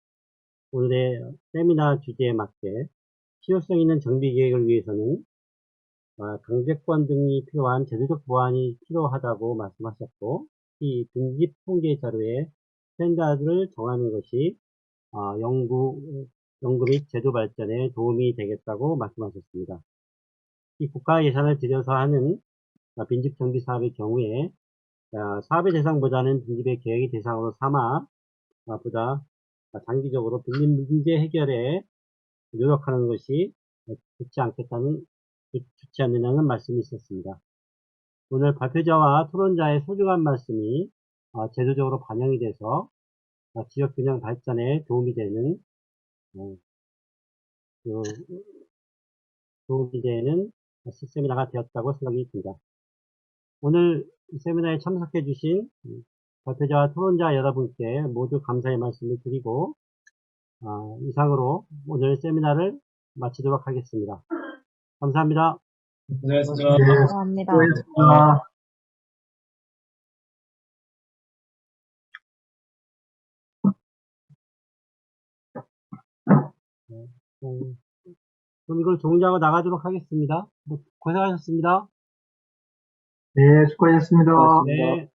오늘의 세미나 주제에 맞게 필요성 있는 정비 계획을 위해서는 강제권 등이 필요한 제도적 보완이 필요하다고 말씀하셨고, 이 빈집 통계 자료의 스탠다드를 정하는 것이 연구 및 제도 발전에 도움이 되겠다고 말씀하셨습니다. 이 국가 예산을 들여서 하는 빈집 정비 사업의 경우에 사업의 대상보다는 빈집의 계획의 대상으로 삼아 보다 장기적으로 빈집 문제 해결에 노력하는 것이 좋지 않느냐는 말씀이 있었습니다. 오늘 발표자와 토론자의 소중한 말씀이 제도적으로 반영이 돼서 지역 균형 발전에 도움이 되는 세미나가 되었다고 생각이 듭니다. 오늘 세미나에 참석해 주신 발표자와 토론자 여러분께 모두 감사의 말씀을 드리고 이상으로 오늘 세미나를 마치도록 하겠습니다. 감사합니다. 고생하셨습니다. 감사합니다. 그럼 이걸 종료하고 나가도록 하겠습니다. 고생하셨습니다. 네, 수고하셨습니다. 네.